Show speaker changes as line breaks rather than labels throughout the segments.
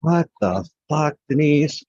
What the fuck, Denise?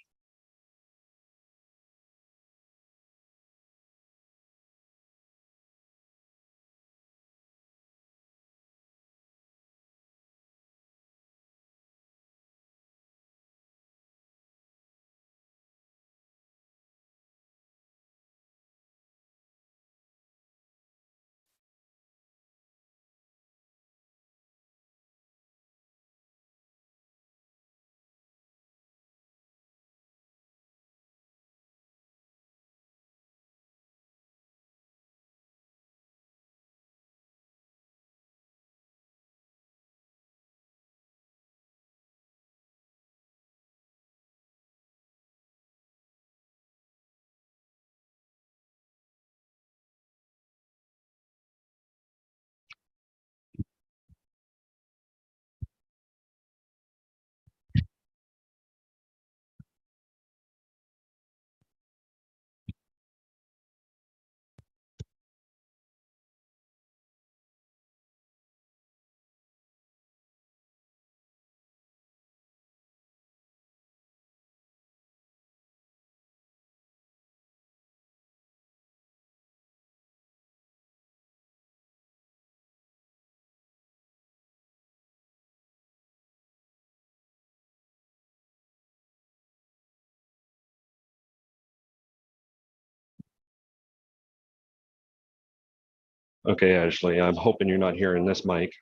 Okay, Ashley, I'm hoping you're not hearing this mic.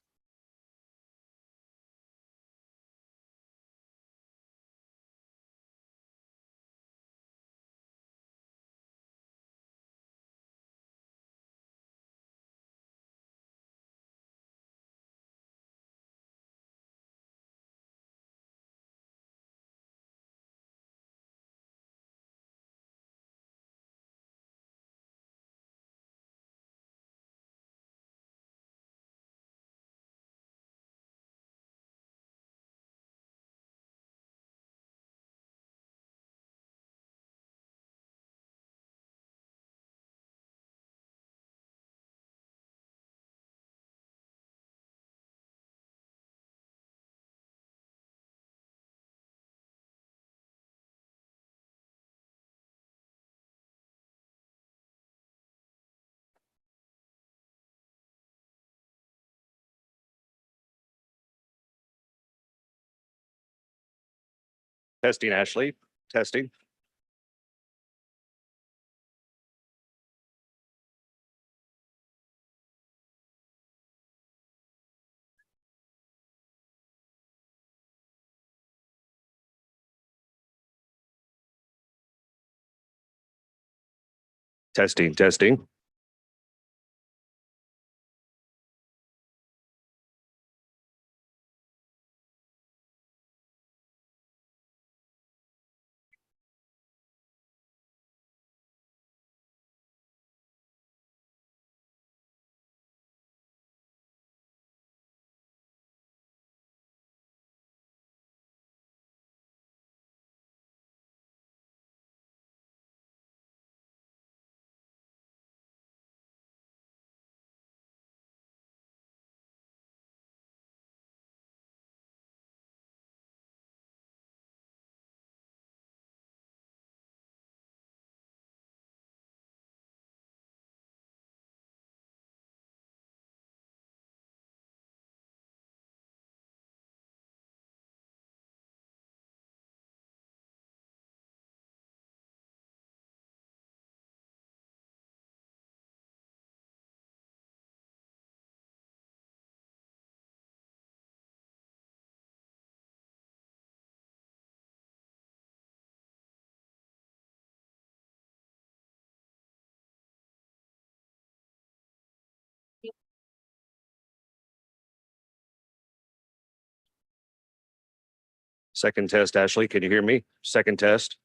Testing, Ashley. Testing. Testing, testing. Second test, Ashley. Can you hear me? Second test.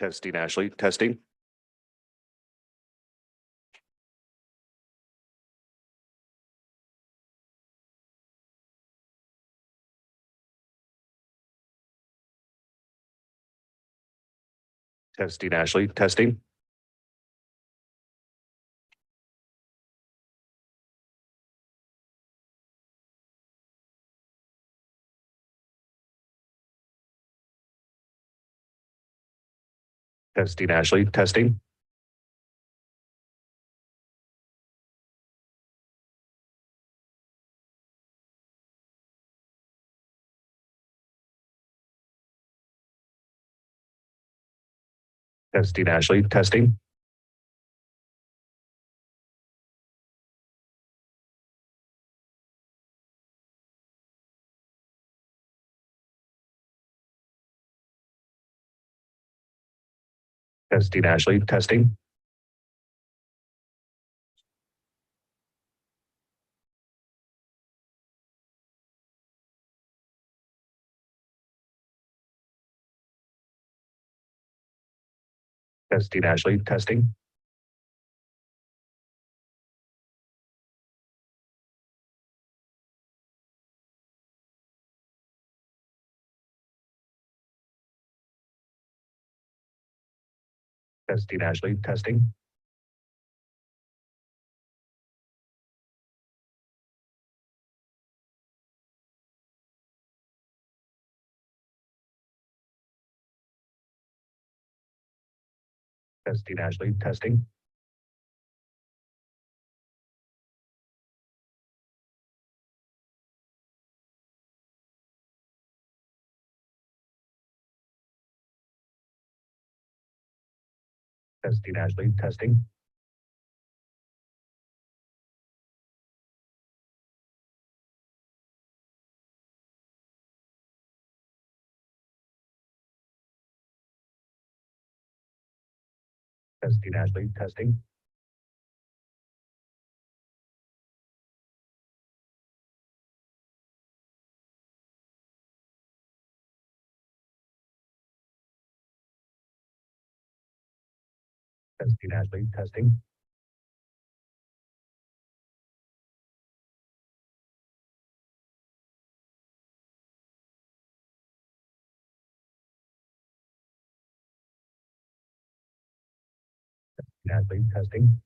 Testing, Ashley, testing. Testing, Ashley, testing. Testing, Ashley, testing. Testing, Ashley, testing. Testing, Ashley, testing. Testing, Ashley, testing. Testing, Ashley, testing. Testing, Ashley, testing. Testing, Ashley, testing. Testing, Ashley, testing. Testing, Ashley, testing. Ashley, testing.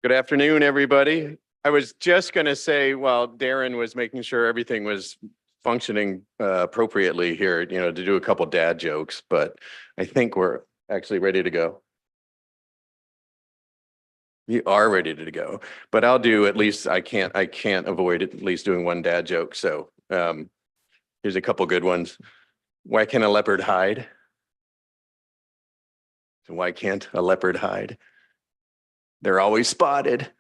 Good afternoon, everybody. I was just going to say, while Darren was making sure everything was functioning appropriately here, to do a couple dad jokes, but I think we're actually ready to go. We are ready to go, but I'll do at least I can't avoid at least doing one dad joke. So here's a couple good ones. Why can a leopard hide? So why can't a leopard hide? They're always spotted.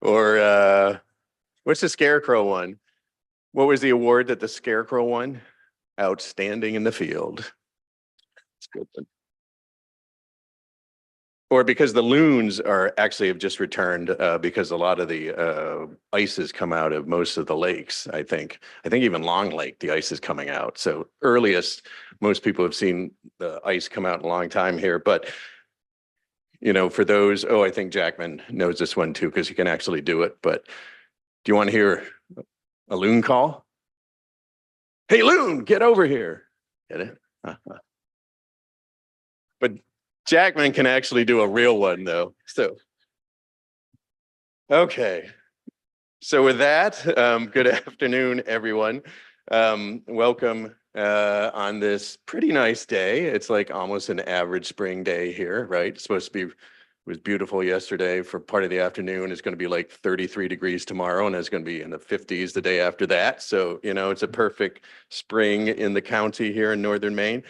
Or what's the scarecrow one? What was the award that the scarecrow won? Outstanding in the field. That's a good one. Or because the loons have just returned because a lot of the ice has come out of most of the lakes, I think. I think even Long Lake, the ice is coming out. So earliest, most people have seen the ice come out in a long time here. But, for those, I think Jackman knows this one too, because he can actually do it. But do you want to hear a loon call? Hey, loon, get over here. Get it? But Jackman can actually do a real one, though. So, okay. So with that, good afternoon, everyone. Welcome on this pretty nice day. It's like almost an average spring day here, right? It's supposed to be, it was beautiful yesterday for part of the afternoon. It's going to be like 33 degrees tomorrow, and it's going to be in the 50s the day after that. So, it's a perfect spring in the county here in northern Maine.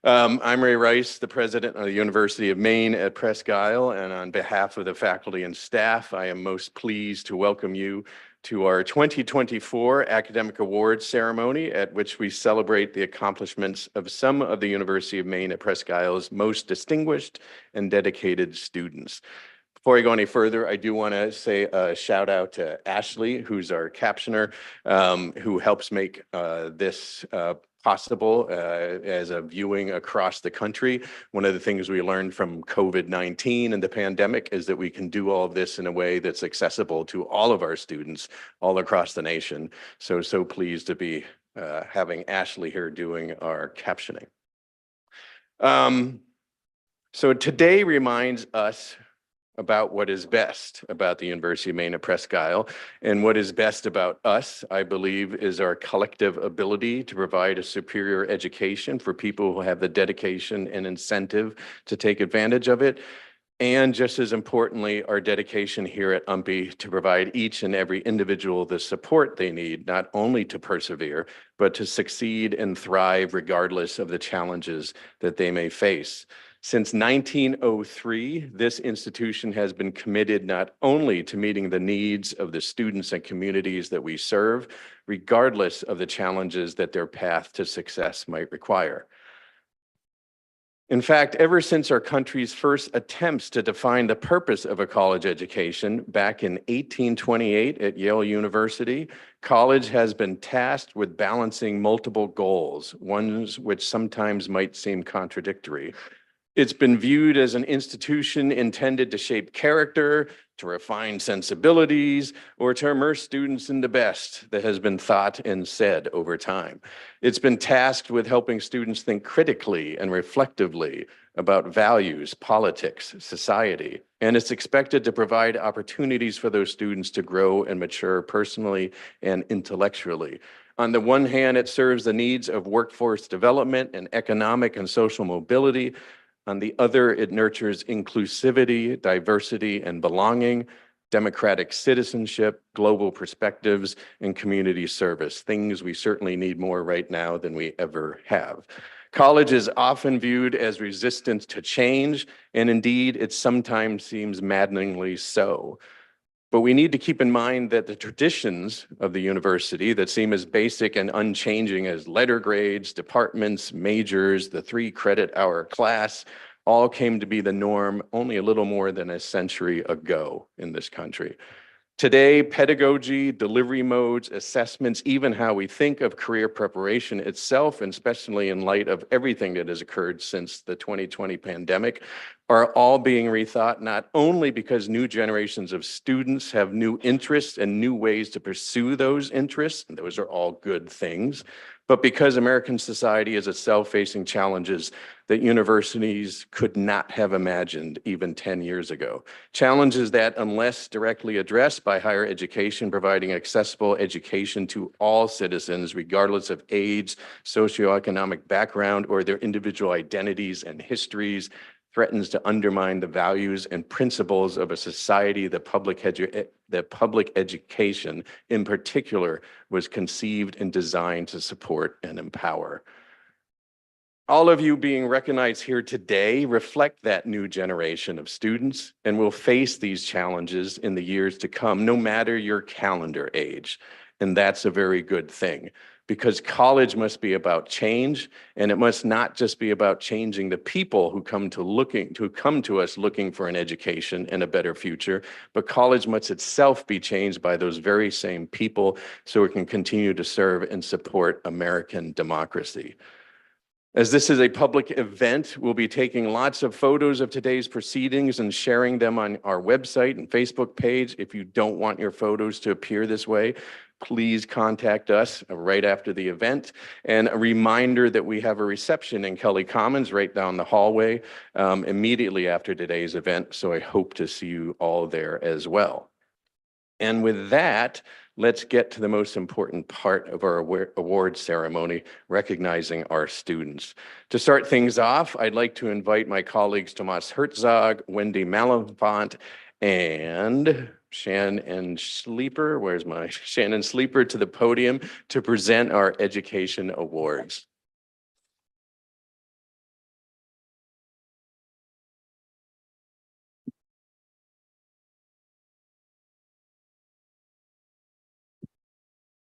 I'm Ray Rice, the president of the University of Maine at Presque Isle, and on behalf of the faculty and staff, I am most pleased to welcome you to our 2024 Academic Awards ceremony, at which we celebrate the accomplishments of some of the University of Maine at Presque Isle's most distinguished and dedicated students. Before I go any further, I do want to say a shout out to Ashley, who's our captioner, who helps make this possible as a viewing across the country. One of the things we learned from COVID-19 and the pandemic is that we can do all of this in a way that's accessible to all of our students all across the nation. So pleased to be having Ashley here doing our captioning. So today reminds us about what is best about the University of Maine at Presque Isle. And what is best about us, I believe, is our collective ability to provide a superior education for people who have the dedication and incentive to take advantage of it. And just as importantly, our dedication here at UMPI to provide each and every individual the support they need, not only to persevere, but to succeed and thrive regardless of the challenges that they may face. Since 1903, this institution has been committed not only to meeting the needs of the students and communities that we serve, regardless of the challenges that their path to success might require. In fact, ever since our country's first attempts to define the purpose of a college education back in 1828 at Yale University, college has been tasked with balancing multiple goals, ones which sometimes might seem contradictory. It's been viewed as an institution intended to shape character, to refine sensibilities, or to immerse students in the best that has been thought and said over time. It's been tasked with helping students think critically and reflectively about values, politics, society, and it's expected to provide opportunities for those students to grow and mature personally and intellectually. On the one hand, it serves the needs of workforce development and economic and social mobility. On the other, it nurtures inclusivity, diversity, and belonging, democratic citizenship, global perspectives, and community service, things we certainly need more right now than we ever have. College is often viewed as resistant to change, and indeed, it sometimes seems maddeningly so. But we need to keep in mind that the traditions of the university that seem as basic and unchanging as letter grades, departments, majors, the 3-credit-hour class, all came to be the norm only a little more than a century ago in this country. Today, pedagogy, delivery modes, assessments, even how we think of career preparation itself, and especially in light of everything that has occurred since the 2020 pandemic, are all being rethought, not only because new generations of students have new interests and new ways to pursue those interests, and those are all good things, but because American society is itself facing challenges that universities could not have imagined even 10 years ago. Challenges that, unless directly addressed by higher education, providing accessible education to all citizens, regardless of age, socioeconomic background, or their individual identities and histories, threatens to undermine the values and principles of a society that public education in particular was conceived and designed to support and empower. All of you being recognized here today reflect that new generation of students and will face these challenges in the years to come, no matter your calendar age. And that's a very good thing, because college must be about change, and it must not just be about changing the people who come to us looking for an education and a better future, but college must itself be changed by those very same people so it can continue to serve and support American democracy. As this is a public event, we'll be taking lots of photos of today's proceedings and sharing them on our website and Facebook page. If you don't want your photos to appear this way, please contact us right after the event. And a reminder that we have a reception in Kelly Commons right down the hallway immediately after today's event. So I hope to see you all there as well. And with that, let's get to the most important part of our award ceremony, recognizing our students. To start things off, I'd like to invite my colleagues Tomas Herzog, Wendy Malenfant, and Shannon Sleeper, where's my Shannon Sleeper, to the podium to present our education awards.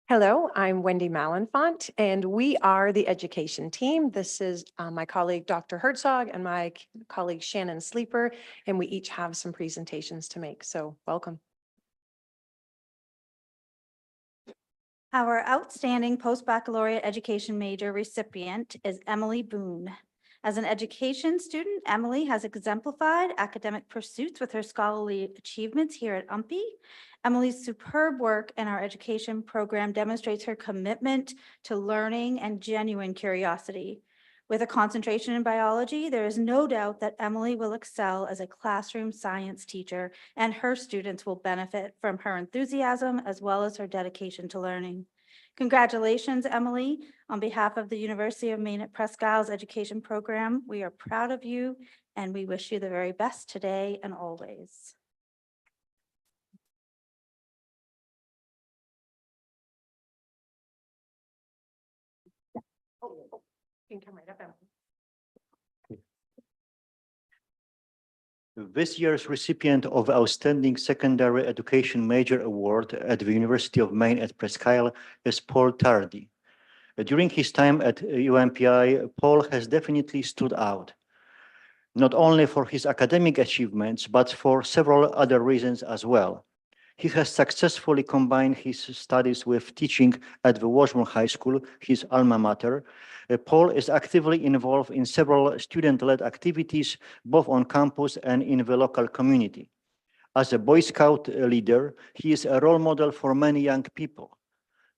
Hello, I'm Wendy Malenfant, and we are the education team. This is my colleague, Dr. Herzog, and my colleague, Shannon Sleeper, and we each have some presentations to make, so welcome.
Our outstanding post-baccalaureate education major recipient is Emily Boone. As an education student, Emily has exemplified academic pursuits with her scholarly achievements here at UMPI. Emily's superb work in our education program demonstrates her commitment to learning and genuine curiosity. With a concentration in biology, there is no doubt that Emily will excel as a classroom science teacher, and her students will benefit from her enthusiasm as well as her dedication to learning. Congratulations, Emily. On behalf of the University of Maine at Presque Isle's education program, we are proud of you and we wish you the very best today and always.
You can come right up, Emily.
This year's recipient of Outstanding Secondary Education Major Award at the University of Maine at Presque Isle is Paul Tardy. During his time at UMPI, Paul has definitely stood out, not only for his academic achievements, but for several other reasons as well. He has successfully combined his studies with teaching at the Washburn High School, his alma mater. Paul is actively involved in several student-led activities, both on campus and in the local community. As a Boy Scout leader, he is a role model for many young people.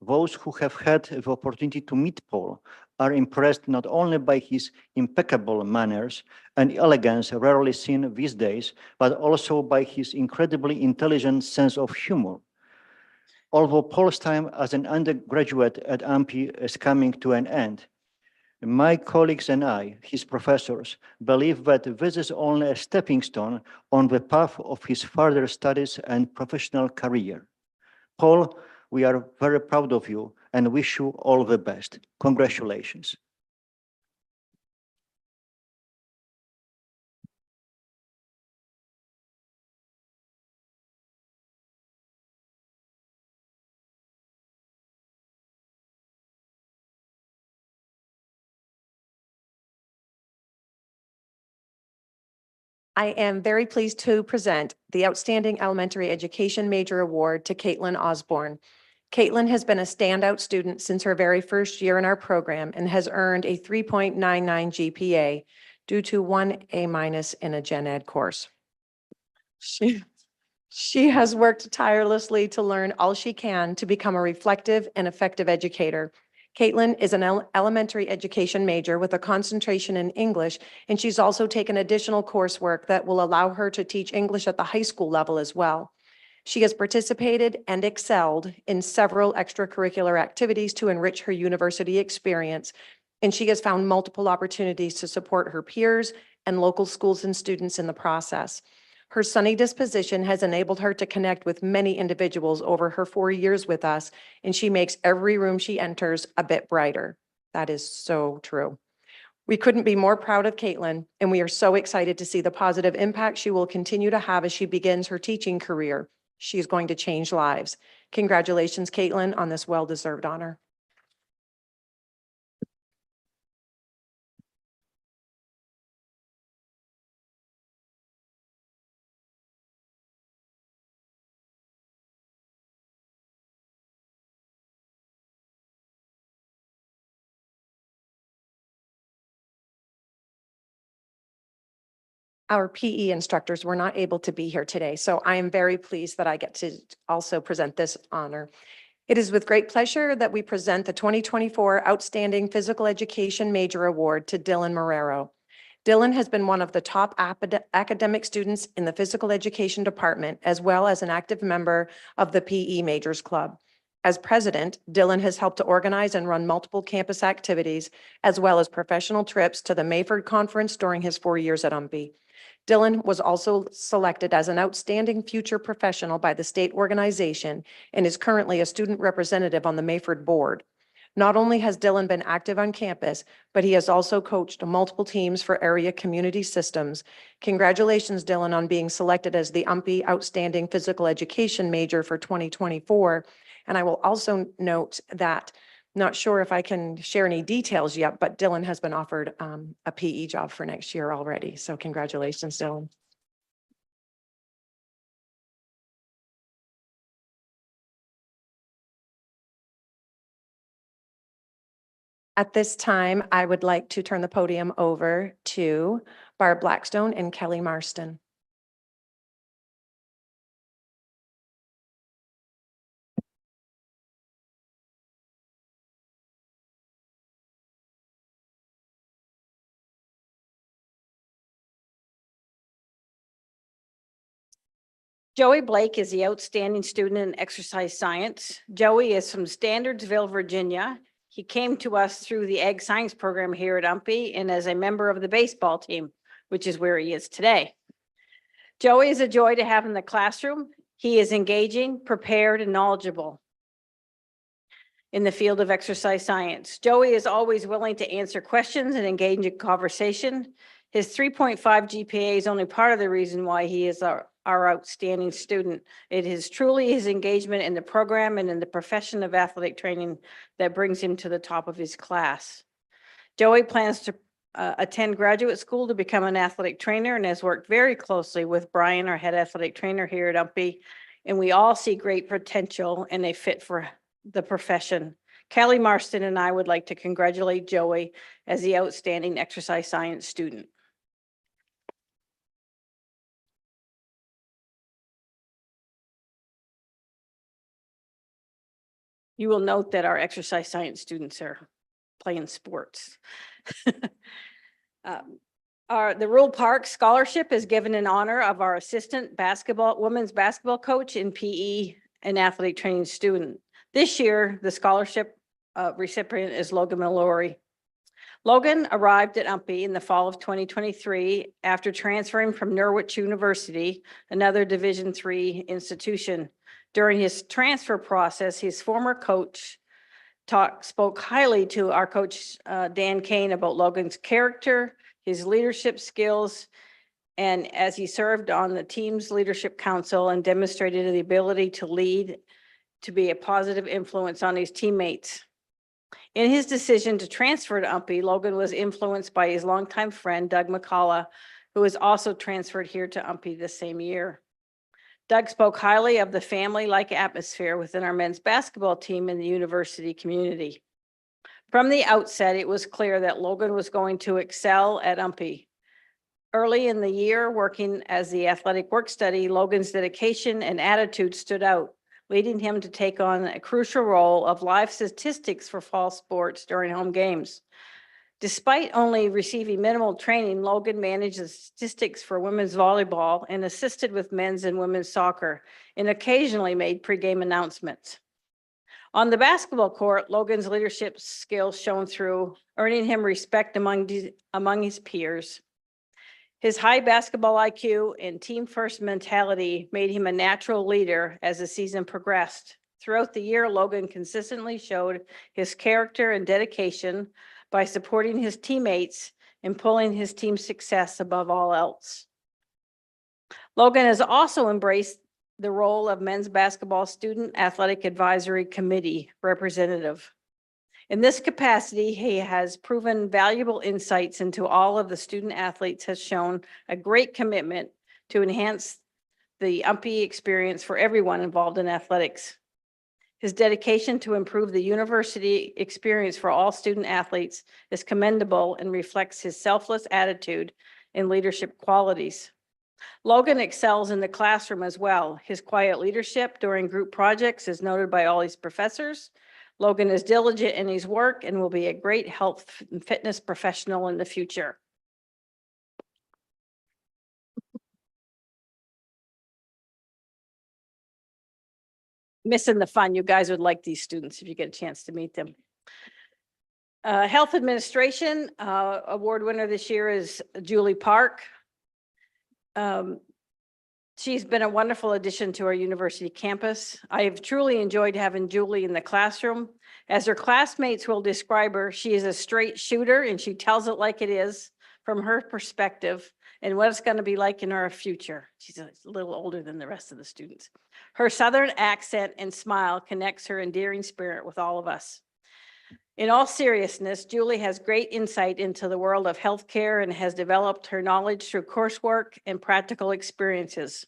Those who have had the opportunity to meet Paul are impressed not only by his impeccable manners and elegance rarely seen these days, but also by his incredibly intelligent sense of humor. Although Paul's time as an undergraduate at UMPI is coming to an end, my colleagues and I, his professors, believe that this is only a stepping stone on the path of his further studies and professional career. Paul, we are very proud of you and wish you all the best. Congratulations.
I am very pleased to present the Outstanding Elementary Education Major Award to Caitlin Osborne. Caitlin has been a standout student since her very first year in our program and has earned a 3.99 GPA due to 1 A- in a gen ed course. She has worked tirelessly to learn all she can to become a reflective and effective educator. Caitlin is an elementary education major with a concentration in English, and she's also taken additional coursework that will allow her to teach English at the high school level as well. She has participated and excelled in several extracurricular activities to enrich her university experience, and she has found multiple opportunities to support her peers and local schools and students in the process. Her sunny disposition has enabled her to connect with many individuals over her 4 years with us, and she makes every room she enters a bit brighter. That is so true. We couldn't be more proud of Caitlin, and we are so excited to see the positive impact she will continue to have as she begins her teaching career. She's going to change lives. Congratulations, Caitlin, on this well-deserved honor. Our PE instructors were not able to be here today, so I am very pleased that I get to also present this honor. It is with great pleasure that we present the 2024 Outstanding Physical Education Major Award to Dylan Marrero. Dylan has been one of the top academic students in the physical education department, as well as an active member of the PE Majors Club. As president, Dylan has helped to organize and run multiple campus activities, as well as professional trips to the Mayford Conference during his 4 years at UMPI. Dylan was also selected as an outstanding future professional by the state organization and is currently a student representative on the Mayford board. Not only has Dylan been active on campus, but he has also coached multiple teams for area community systems. Congratulations, Dylan, on being selected as the UMPI Outstanding Physical Education Major for 2024. And I will also note that, not sure if I can share any details yet, but Dylan has been offered a PE job for next year already. So congratulations, Dylan. At this time, I would like to turn the podium over to Barb Blackstone and Kelly Marston.
Joey Blake is the outstanding student in exercise science. Joey is from Standardsville, Virginia. He came to us through the Ag Science program here at UMPI and as a member of the baseball team, which is where he is today. Joey is a joy to have in the classroom. He is engaging, prepared, and knowledgeable in the field of exercise science. Joey is always willing to answer questions and engage in conversation. His 3.5 GPA is only part of the reason why he is our outstanding student. It is truly his engagement in the program and in the profession of athletic training that brings him to the top of his class. Joey plans to attend graduate school to become an athletic trainer and has worked very closely with Brian, our head athletic trainer here at UMPI, and we all see great potential and a fit for the profession. Kelly Marston and I would like to congratulate Joey as the outstanding exercise science student. You will note that our exercise science students are playing sports. The Rural Park Scholarship is given in honor of our assistant women's basketball coach and PE and athletic training student. This year, the scholarship recipient is Logan Mallory. Logan arrived at UMPI in the fall of 2023 after transferring from Norwich University, another Division III institution. During his transfer process, his former coach spoke highly to our coach, Dan Kane, about Logan's character, his leadership skills, and as he served on the team's leadership council and demonstrated the ability to lead, to be a positive influence on his teammates. In his decision to transfer to UMPI, Logan was influenced by his longtime friend, Doug McCullough, who was also transferred here to UMPI the same year. Doug spoke highly of the family-like atmosphere within our men's basketball team in the university community. From the outset, it was clear that Logan was going to excel at UMPI. Early in the year, working as the athletic work study, Logan's dedication and attitude stood out. leading him to take on a crucial role of live statistics for fall sports during home games. Despite only receiving minimal training, Logan managed the statistics for women's volleyball and assisted with men's and women's soccer, and occasionally made pregame announcements. On the basketball court, Logan's leadership skills shone through, earning him respect among his peers. His high basketball IQ and team-first mentality made him a natural leader as the season progressed. Throughout the year, Logan consistently showed his character and dedication by supporting his teammates and pulling his team's success above all else. Logan has also embraced the role of men's basketball student athletic advisory committee representative. In this capacity, he has proven valuable insights into all of the student athletes, has shown a great commitment to enhance the UMPI experience for everyone involved in athletics. His dedication to improve the university experience for all student athletes is commendable and reflects his selfless attitude and leadership qualities. Logan excels in the classroom as well. His quiet leadership during group projects is noted by all his professors. Logan is diligent in his work and will be a great health and fitness professional in the future. Missing the fun. You guys would like these students if you get a chance to meet them. Health Administration Award winner this year is Julie Park. She's been a wonderful addition to our university campus. I have truly enjoyed having Julie in the classroom. As her classmates will describe her, she is a straight shooter and she tells it like it is from her perspective and what it's going to be like in our future. She's a little older than the rest of the students. Her Southern accent and smile connects her endearing spirit with all of us. In all seriousness, Julie has great insight into the world of healthcare and has developed her knowledge through coursework and practical experiences.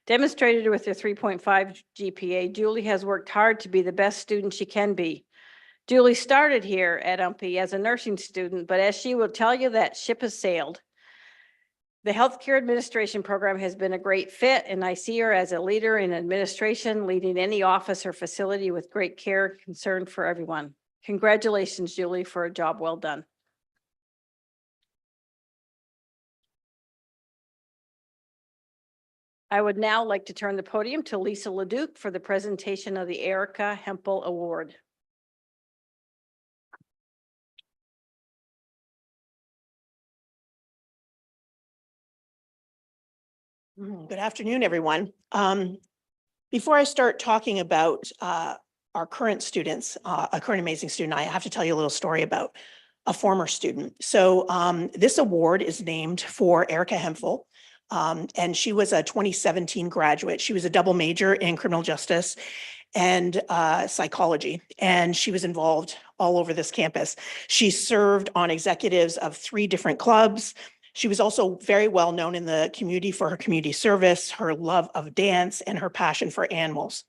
Demonstrated with her 3.5 GPA, Julie has worked hard to be the best student she can be. Julie started here at UMPI as a nursing student, but as she will tell you, that ship has sailed. The healthcare administration program has been a great fit, and I see her as a leader in administration, leading any office or facility with great care and concern for everyone. Congratulations, Julie, for a job well done. I would now like to turn the podium to Lisa Leduc for the presentation of the Erica Hemple Award.
Good afternoon, everyone. Before I start talking about our current students, a current amazing student, I have to tell you a little story about a former student. So this award is named for Erica Hemple, and she was a 2017 graduate. She was a double major in criminal justice and psychology, and she was involved all over this campus. She served on executives of 3 different clubs. She was also very well known in the community for her community service, her love of dance, and her passion for animals.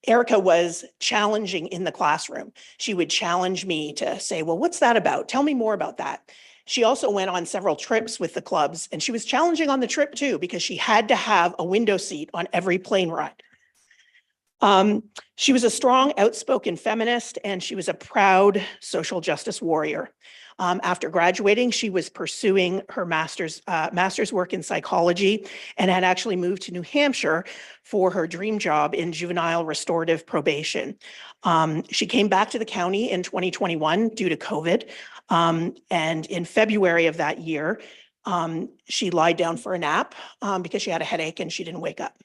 Erica was challenging in the classroom. She would challenge me to say, well, what's that about? Tell me more about that. She also went on several trips with the clubs, and she was challenging on the trip too, because she had to have a window seat on every plane ride. She was a strong, outspoken feminist, and she was a proud social justice warrior. After graduating, she was pursuing her master's work in psychology and had actually moved to New Hampshire for her dream job in juvenile restorative probation. She came back to the county in 2021 due to COVID. And in February of that year, she lied down for a nap because she had a headache and she didn't wake up.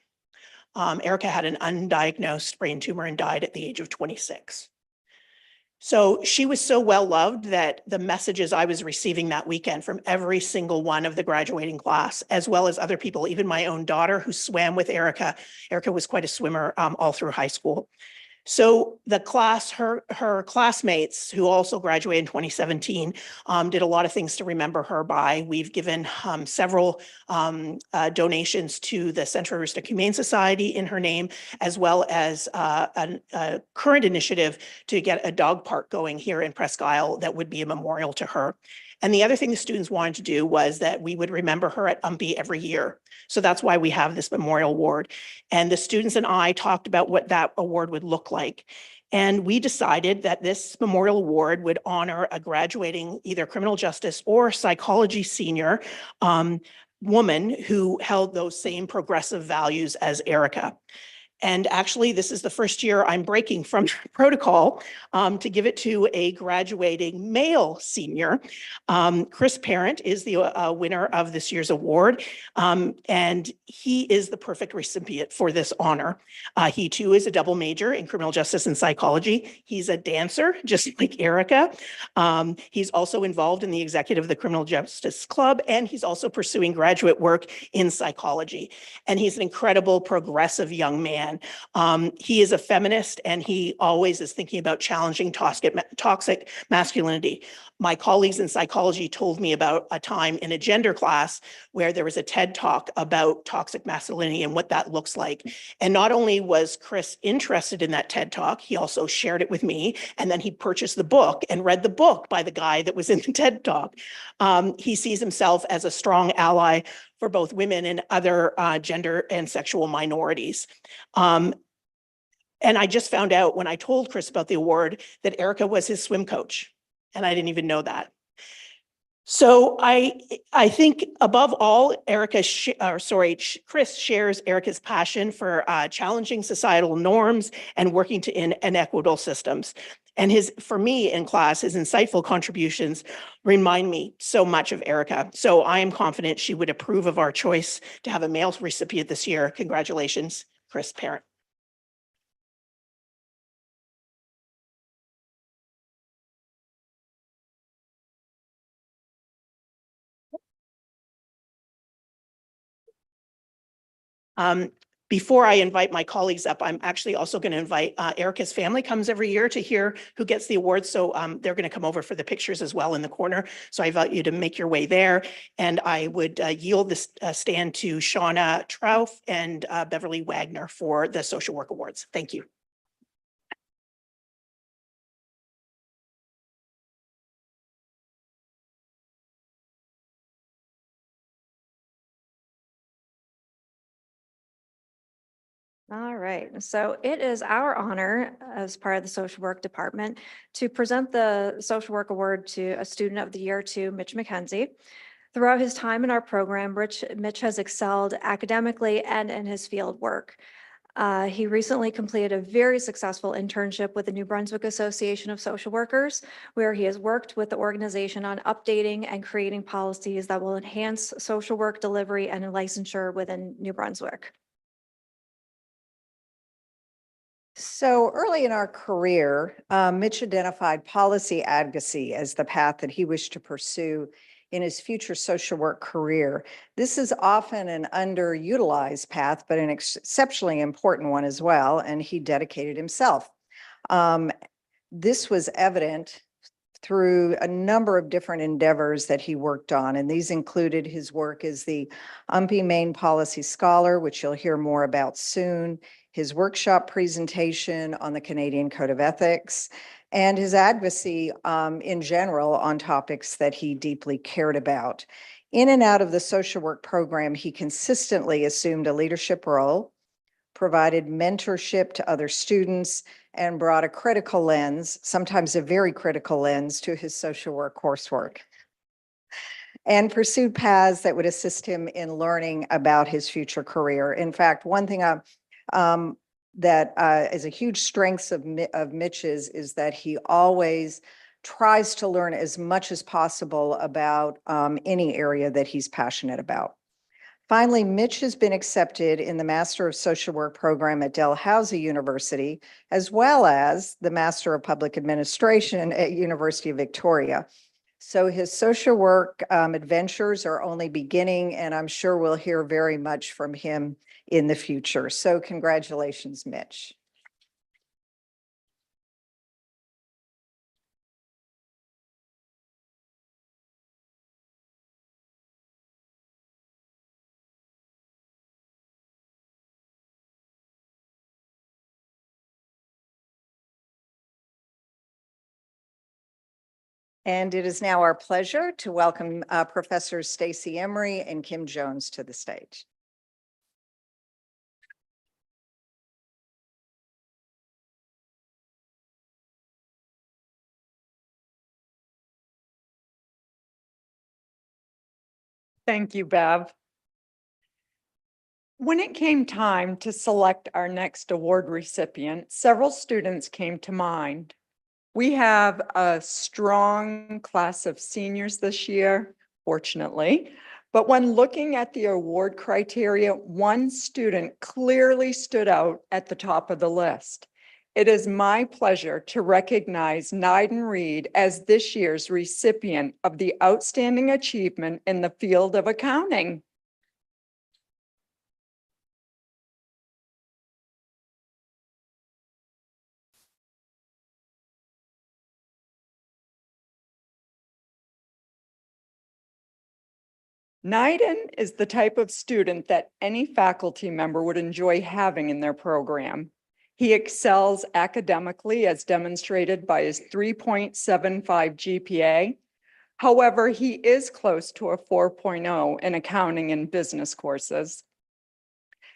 Erica had an undiagnosed brain tumor and died at the age of 26. So she was so well loved that the messages I was receiving that weekend from every single one of the graduating class, as well as other people, even my own daughter who swam with Erica. Erica was quite a swimmer all through high school. So the class, her classmates who also graduated in 2017 did a lot of things to remember her by. We've given several donations to the Central Aroostook Humane Society in her name, as well as a current initiative to get a dog park going here in Presque Isle that would be a memorial to her. And the other thing the students wanted to do was that we would remember her at UMPI every year. So that's why we have this memorial award. And the students and I talked about what that award would look like. And we decided that this memorial award would honor a graduating either criminal justice or psychology senior woman who held those same progressive values as Erica. And actually, this is the first year I'm breaking from protocol to give it to a graduating male senior. Chris Parent is the winner of this year's award, and he is the perfect recipient for this honor. He too is a double major in criminal justice and psychology. He's a dancer, just like Erica. He's also involved in the executive of the Criminal Justice Club, and he's also pursuing graduate work in psychology. And he's an incredible progressive young man. He is a feminist, and he always is thinking about challenging toxic masculinity. My colleagues in psychology told me about a time in a gender class where there was a TED talk about toxic masculinity and what that looks like. And not only was Chris interested in that TED talk, he also shared it with me. And then he purchased the book and read the book by the guy that was in the TED talk. He sees himself as a strong ally for both women and other gender and sexual minorities. And I just found out when I told Chris about the award that Erica was his swim coach, and I didn't even know that. So I think above all, Chris shares Erica's passion for challenging societal norms and working to inequitable systems. And for me in class, his insightful contributions remind me so much of Erica. So I am confident she would approve of our choice to have a male recipient this year. Congratulations, Chris Parent. Before I invite my colleagues up, I'm actually also going to invite Erica's family comes every year to hear who gets the award. So they're going to come over for the pictures as well in the corner. So I invite you to make your way there. And I would yield this stand to Shauna Trauff and Beverly Wagner for the Social Work Awards. Thank you.
All right, so it is our honor as part of the social work department to present the social work award to a student of the year to Mitch McKenzie. Throughout his time in our program, Mitch has excelled academically and in his field work. He recently completed a very successful internship with the New Brunswick Association of Social Workers, where he has worked with the organization on updating and creating policies that will enhance social work delivery and licensure within New Brunswick.
So early in our career, Mitch identified policy advocacy as the path that he wished to pursue in his future social work career. This is often an underutilized path, but an exceptionally important one as well, and he dedicated himself. This was evident through a number of different endeavors that he worked on, and these included his work as the UMPI Maine Policy Scholar, which you'll hear more about soon, his workshop presentation on the Canadian Code of Ethics, and his advocacy in general on topics that he deeply cared about. In and out of the social work program, he consistently assumed a leadership role, provided mentorship to other students, and brought a critical lens, sometimes a very critical lens, to his social work coursework, and pursued paths that would assist him in learning about his future career. In fact, one thing that is a huge strength of Mitch's is that he always tries to learn as much as possible about any area that he's passionate about. Finally, Mitch has been accepted in the Master of Social Work program at Dalhousie University, as well as the Master of Public Administration at University of Victoria. So his social work adventures are only beginning, and I'm sure we'll hear very much from him in the future. So congratulations, Mitch. And it is now our pleasure to welcome Professors Stacy Emery and Kim Jones to the stage.
Thank you, Bev. When it came time to select our next award recipient, several students came to mind. We have a strong class of seniors this year, fortunately, but when looking at the award criteria, one student clearly stood out at the top of the list. It is my pleasure to recognize Nyden Reed as this year's recipient of the Outstanding Achievement in the Field of Accounting. Nyden is the type of student that any faculty member would enjoy having in their program. He excels academically as demonstrated by his 3.75 GPA. However, he is close to a 4.0 in accounting and business courses.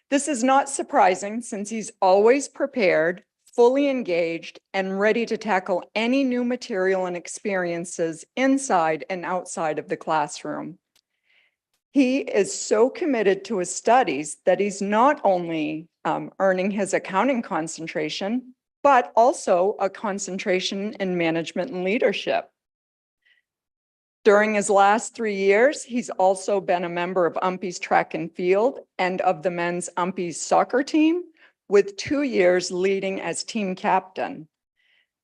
This is not surprising since he's always prepared, fully engaged, and ready to tackle any new material and experiences inside and outside of the classroom. He is so committed to his studies that he's not only earning his accounting concentration, but also a concentration in management and leadership. During his last 3 years, he's also been a member of Umpy's track and field and of the men's Umpy's soccer team, with 2 years leading as team captain.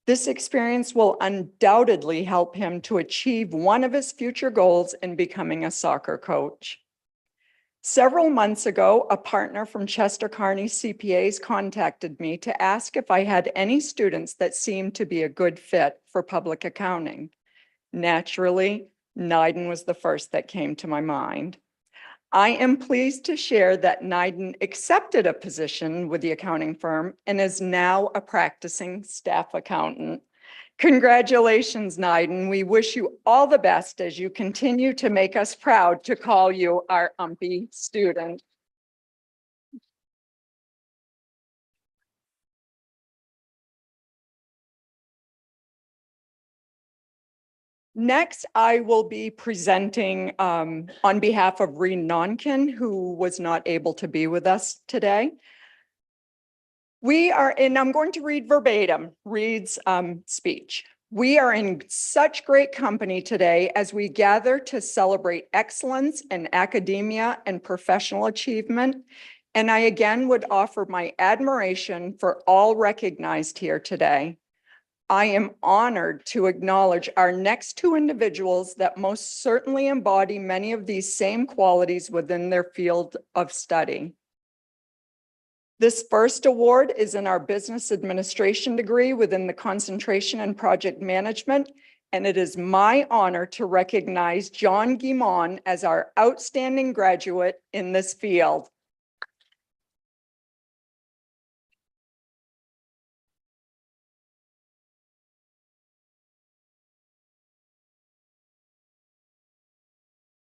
This experience will undoubtedly help him to achieve one of his future goals in becoming a soccer coach. Several months ago, a partner from Chester Kearney CPAs contacted me to ask if I had any students that seemed to be a good fit for public accounting. Naturally, Nyden was the first that came to my mind. I am pleased to share that Nyden accepted a position with the accounting firm and is now a practicing staff accountant. Congratulations, Nyden. We wish you all the best as you continue to make us proud to call you our Umpy student. Next, I will be presenting on behalf of Reed Nonkin, who was not able to be with us today. And I'm going to read verbatim Reed's speech. We are in such great company today as we gather to celebrate excellence in academia and professional achievement. And I again would offer my admiration for all recognized here today. I am honored to acknowledge our next two individuals that most certainly embody many of these same qualities within their field of study. This first award is in our business administration degree within the concentration in project management, and it is my honor to recognize John Guimon as our outstanding graduate in this field.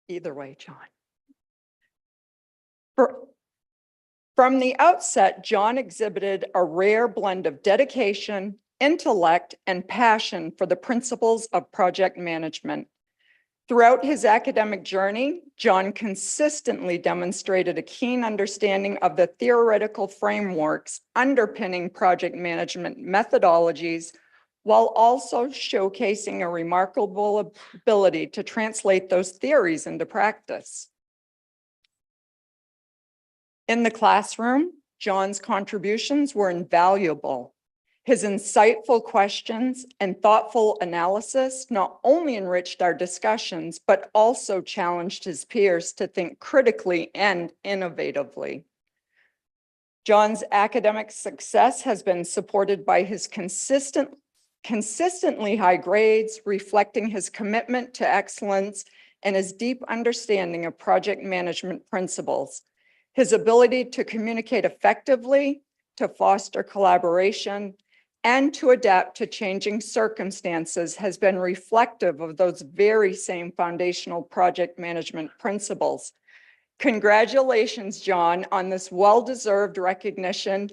Either way, John. From the outset, John exhibited a rare blend of dedication, intellect, and passion for the principles of project management. Throughout his academic journey, John consistently demonstrated a keen understanding of the theoretical frameworks underpinning project management methodologies, while also showcasing a remarkable ability to translate those theories into practice. In the classroom, John's contributions were invaluable. His insightful questions and thoughtful analysis not only enriched our discussions, but also challenged his peers to think critically and innovatively. John's academic success has been supported by his consistently high grades, reflecting his commitment to excellence and his deep understanding of project management principles. His ability to communicate effectively, to foster collaboration, and to adapt to changing circumstances has been reflective of those very same foundational project management principles. Congratulations, John, on this well-deserved recognition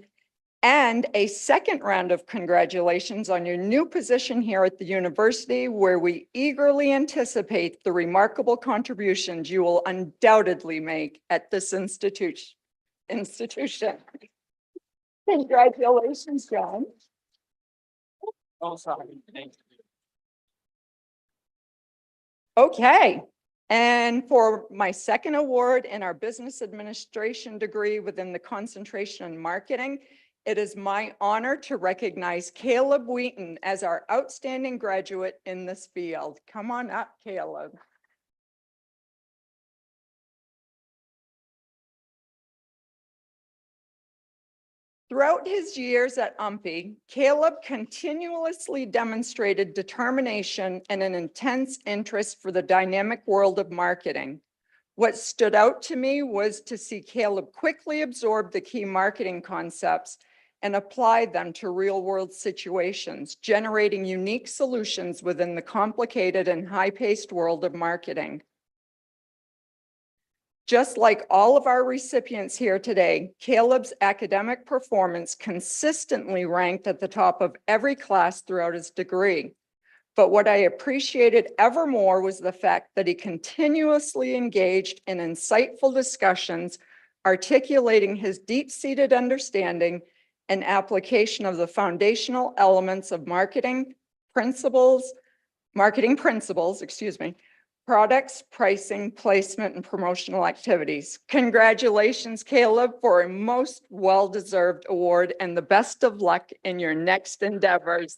and a second round of congratulations on your new position here at the university, where we eagerly anticipate the remarkable contributions you will undoubtedly make at this institution. Congratulations, John. Oh, sorry. Okay, and for my second award in our business administration degree within the concentration in marketing, it is my honor to recognize Caleb Wheaton as our outstanding graduate in this field. Come on up, Caleb. Throughout his years at UMPI, Caleb continuously demonstrated determination and an intense interest for the dynamic world of marketing. What stood out to me was to see Caleb quickly absorb the key marketing concepts and apply them to real-world situations, generating unique solutions within the complicated and high-paced world of marketing. Just like all of our recipients here today, Caleb's academic performance consistently ranked at the top of every class throughout his degree. But what I appreciated ever more was the fact that he continuously engaged in insightful discussions, articulating his deep-seated understanding and application of the foundational elements of marketing principles, products, pricing, placement, and promotional activities. Congratulations, Caleb, for a most well-deserved award and the best of luck in your next endeavors.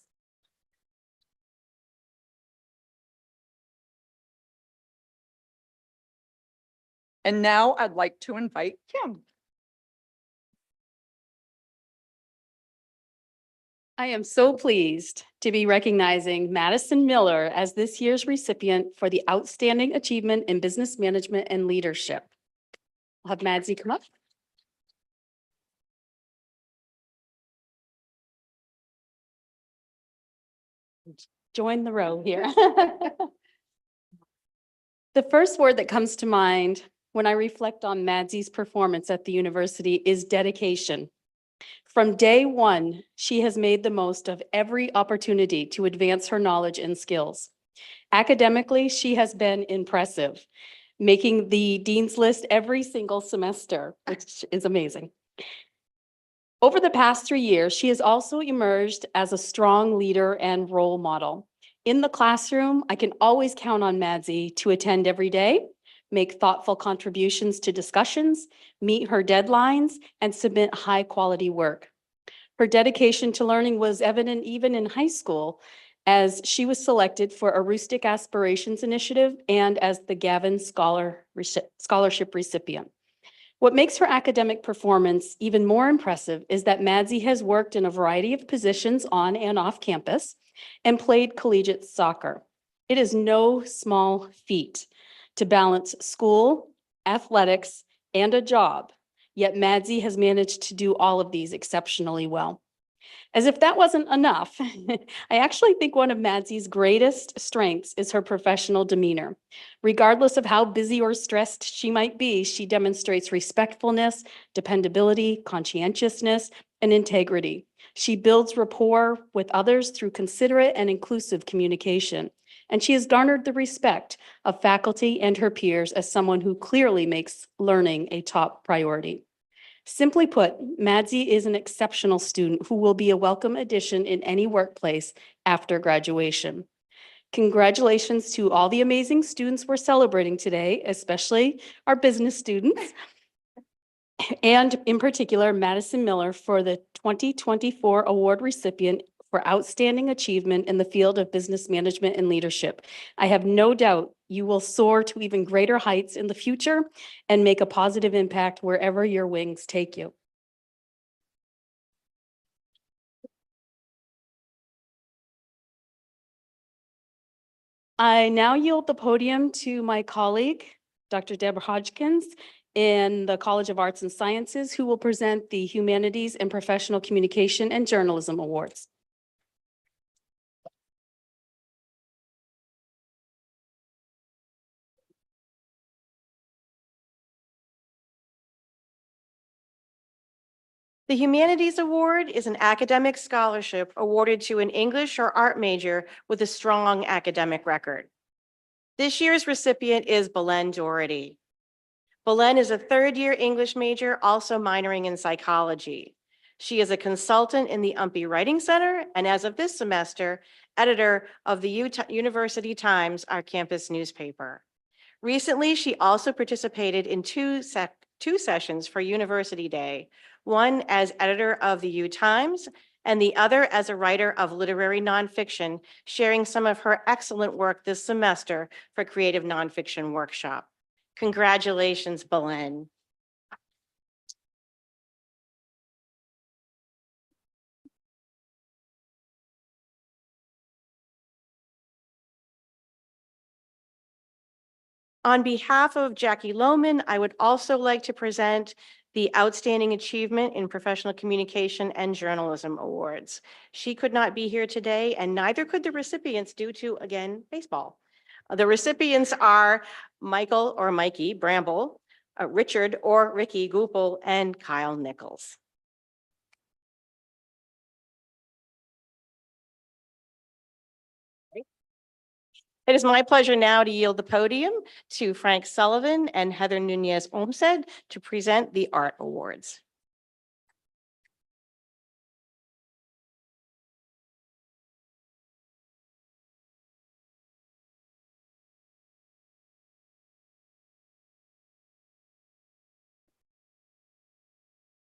And now I'd like to invite Kim.
I am so pleased to be recognizing Madison Miller as this year's recipient for the Outstanding Achievement in Business Management and Leadership. I'll have Madsy come up. Join the row here. The first word that comes to mind when I reflect on Madsy's performance at the university is dedication. From day one, she has made the most of every opportunity to advance her knowledge and skills. Academically, she has been impressive, making the dean's list every single semester, which is amazing. Over the past 3 years, she has also emerged as a strong leader and role model. In the classroom, I can always count on Madsy to attend every day, make thoughtful contributions to discussions, meet her deadlines, and submit high-quality work. Her dedication to learning was evident even in high school, as she was selected for a Rustic Aspirations Initiative and as the Gavin Scholarship recipient. What makes her academic performance even more impressive is that Madsy has worked in a variety of positions on and off campus and played collegiate soccer. It is no small feat to balance school, athletics, and a job, yet Madsy has managed to do all of these exceptionally well. As if that wasn't enough, I actually think one of Madsy's greatest strengths is her professional demeanor. Regardless of how busy or stressed she might be, she demonstrates respectfulness, dependability, conscientiousness, and integrity. She builds rapport with others through considerate and inclusive communication, and she has garnered the respect of faculty and her peers as someone who clearly makes learning a top priority. Simply put, Madsy is an exceptional student who will be a welcome addition in any workplace after graduation. Congratulations to all the amazing students we're celebrating today, especially our business students, and in particular, Madison Miller for the 2024 award recipient for outstanding achievement in the field of business management and leadership. I have no doubt you will soar to even greater heights in the future and make a positive impact wherever your wings take you. I now yield the podium to my colleague, Dr. Deborah Hodgkins, in the College of Arts and Sciences, who will present the Humanities and Professional Communication and Journalism Awards.
The Humanities Award is an academic scholarship awarded to an English or art major with a strong academic record. This year's recipient is Belen Doherty. Belen is a third-year English major, also minoring in psychology. She is a consultant in the UMPI Writing Center, and as of this semester, editor of the University Times, our campus newspaper. Recently, she also participated in two sessions for University Day, one as editor of the U Times and the other as a writer of literary nonfiction, sharing some of her excellent work this semester for Creative Nonfiction Workshop. Congratulations, Belen. On behalf of Jackie Lohman, I would also like to present the Outstanding Achievement in Professional Communication and Journalism Awards. She could not be here today, and neither could the recipients due to, again, baseball. The recipients are Michael or Mikey Bramble, Richard or Ricky Goupel, and Kyle Nichols. It is my pleasure now to yield the podium to Frank Sullivan and Heather Nunez Olmsted to present the Art Awards.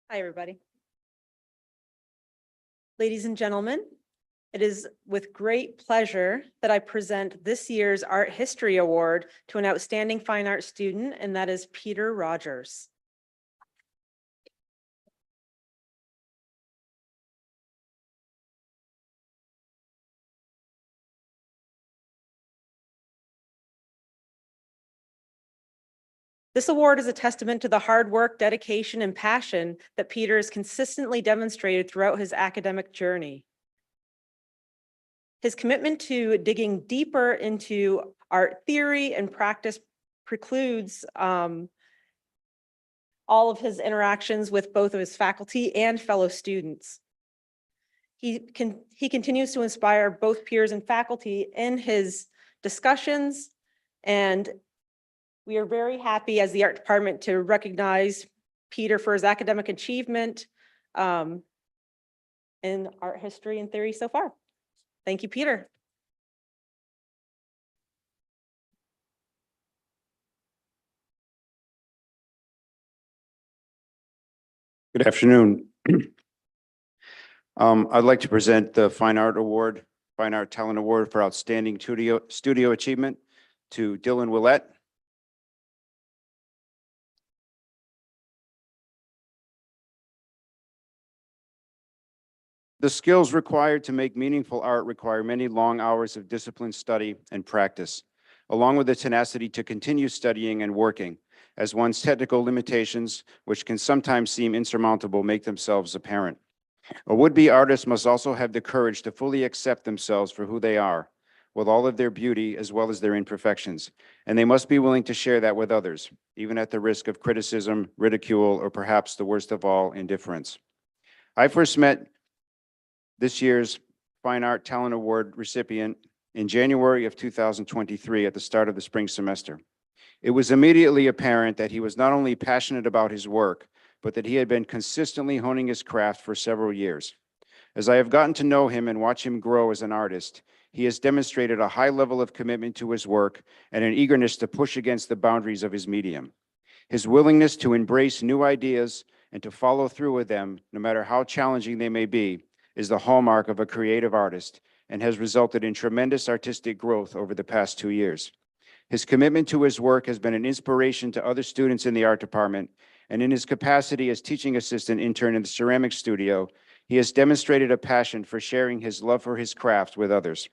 Hi, everybody. Ladies and gentlemen, it is with great pleasure that I present this year's Art History Award to an outstanding fine art student, and that is Peter Rogers. This award is a testament to the hard work, dedication, and passion that Peter has consistently demonstrated throughout his academic journey. His commitment to digging deeper into art theory and practice precludes all of his interactions with both of his faculty and fellow students. He continues to inspire both peers and faculty in his discussions, and we are very happy as the art department to recognize Peter for his academic achievement in art history and theory so far. Thank you, Peter.
Good afternoon. I'd like to present the Fine Art Award, Fine Art Talent Award for Outstanding Studio Achievement to Dylan Willett. The skills required to make meaningful art require many long hours of disciplined study and practice, along with the tenacity to continue studying and working, as one's technical limitations, which can sometimes seem insurmountable, make themselves apparent. A would-be artist must also have the courage to fully accept themselves for who they are, with all of their beauty as well as their imperfections, and they must be willing to share that with others, even at the risk of criticism, ridicule, or perhaps the worst of all, indifference. I first met this year's Fine Art Talent Award recipient in January of 2023 at the start of the spring semester. It was immediately apparent that he was not only passionate about his work, but that he had been consistently honing his craft for several years. As I have gotten to know him and watch him grow as an artist, he has demonstrated a high level of commitment to his work and an eagerness to push against the boundaries of his medium. His willingness to embrace new ideas and to follow through with them, no matter how challenging they may be, is the hallmark of a creative artist and has resulted in tremendous artistic growth over the past 2 years. His commitment to his work has been an inspiration to other students in the art department, and in his capacity as teaching assistant intern in the ceramic studio, he has demonstrated a passion for sharing his love for his craft with others.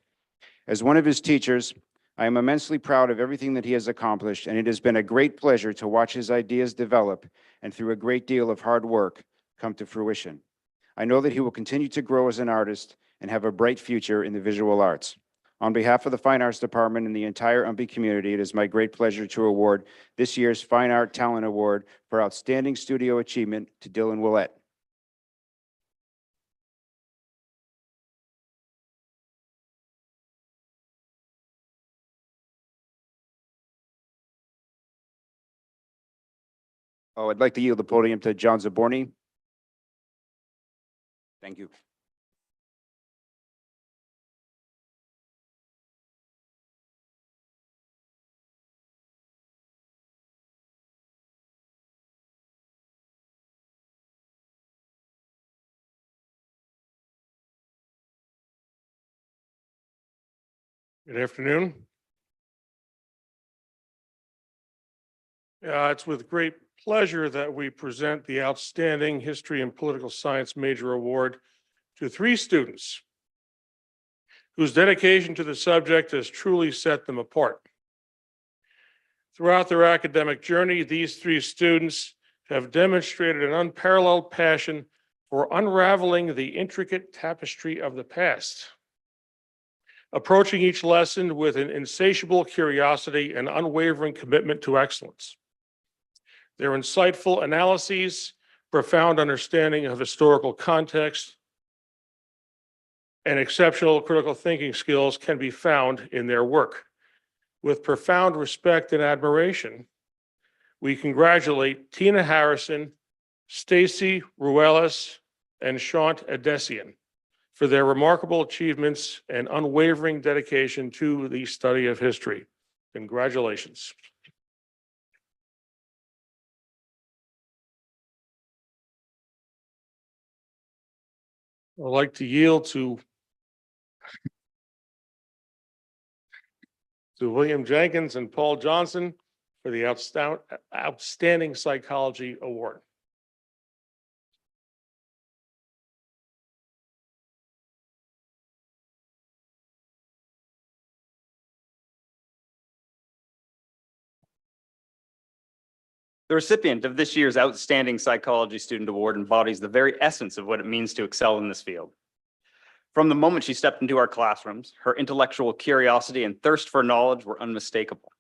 As one of his teachers, I am immensely proud of everything that he has accomplished, and it has been a great pleasure to watch his ideas develop and, through a great deal of hard work, come to fruition. I know that he will continue to grow as an artist and have a bright future in the visual arts. On behalf of the Fine Arts Department and the entire UMPI community, it is my great pleasure to award this year's Fine Art Talent Award for Outstanding Studio Achievement to Dylan Willett. Oh, I'd like to yield the podium to John Zaborni. Thank you.
Good afternoon. It's with great pleasure that we present the Outstanding History and Political Science Major Award to 3 students whose dedication to the subject has truly set them apart. Throughout their academic journey, these 3 students have demonstrated an unparalleled passion for unraveling the intricate tapestry of the past, approaching each lesson with an insatiable curiosity and unwavering commitment to excellence. Their insightful analyses, profound understanding of historical context, and exceptional critical thinking skills can be found in their work. With profound respect and admiration, we congratulate Tina Harrison, Stacy Ruelas, and Shant Adesian for their remarkable achievements and unwavering dedication to the study of history. Congratulations. I'd like to yield to William Jenkins and Paul Johnson for the Outstanding Psychology Award.
The recipient of this year's Outstanding Psychology Student Award embodies the very essence of what it means to excel in this field. From the moment she stepped into our classrooms, her intellectual curiosity and thirst for knowledge were unmistakable.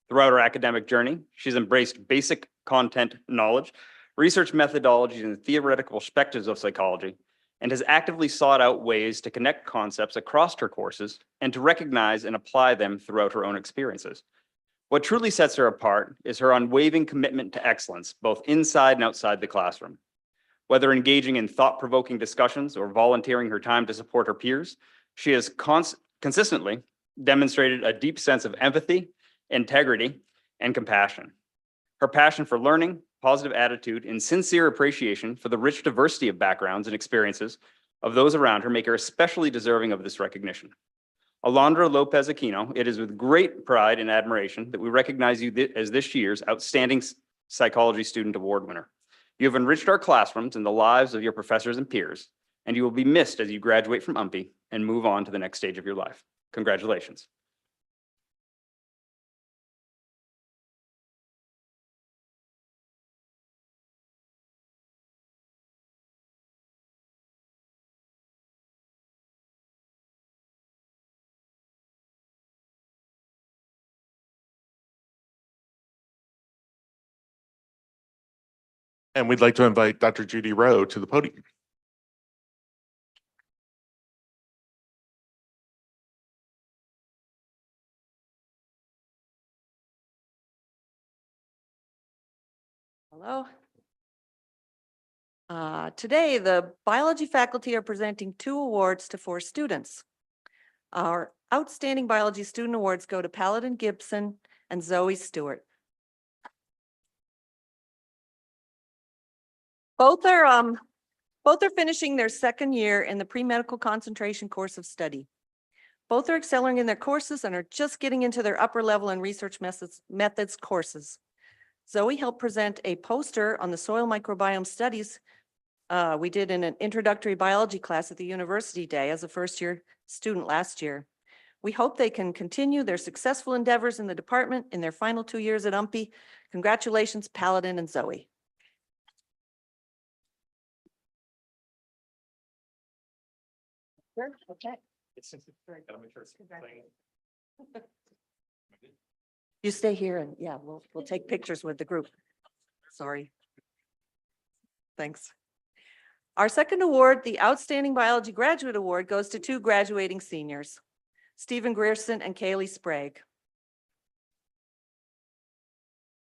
Throughout her academic journey, she's embraced basic content knowledge, research methodologies, and theoretical perspectives of psychology, and has actively sought out ways to connect concepts across her courses and to recognize and apply them throughout her own experiences. What truly sets her apart is her unwavering commitment to excellence, both inside and outside the classroom. Whether engaging in thought-provoking discussions or volunteering her time to support her peers, she has consistently demonstrated a deep sense of empathy, integrity, and compassion. Her passion for learning, positive attitude, and sincere appreciation for the rich diversity of backgrounds and experiences of those around her make her especially deserving of this recognition. Alondra Lopez Aquino, it is with great pride and admiration that we recognize you as this year's Outstanding Psychology Student Award winner. You have enriched our classrooms and the lives of your professors and peers, and you will be missed as you graduate from UMPI and move on to the next stage of your life. Congratulations.
And we'd like to invite Dr. Judy Rowe to the podium.
Hello. Today, the biology faculty are presenting 2 awards to 4 students. Our Outstanding Biology Student Awards go to Paladin Gibson and Zoe Stewart. Both are finishing their 2nd year in the pre-medical concentration course of study. Both are excelling in their courses and are just getting into their upper level and research methods courses. Zoe helped present a poster on the soil microbiome studies we did in an introductory biology class at the University Day as a first-year student last year. We hope they can continue their successful endeavors in the department in their final 2 years at UMPI. Congratulations, Paladin and Zoe. Sure, okay. You stay here and yeah, we'll take pictures with the group. Sorry. Thanks. Our 2nd award, the Outstanding Biology Graduate Award, goes to 2 graduating seniors, Stephen Grierson and Kaylee Sprague.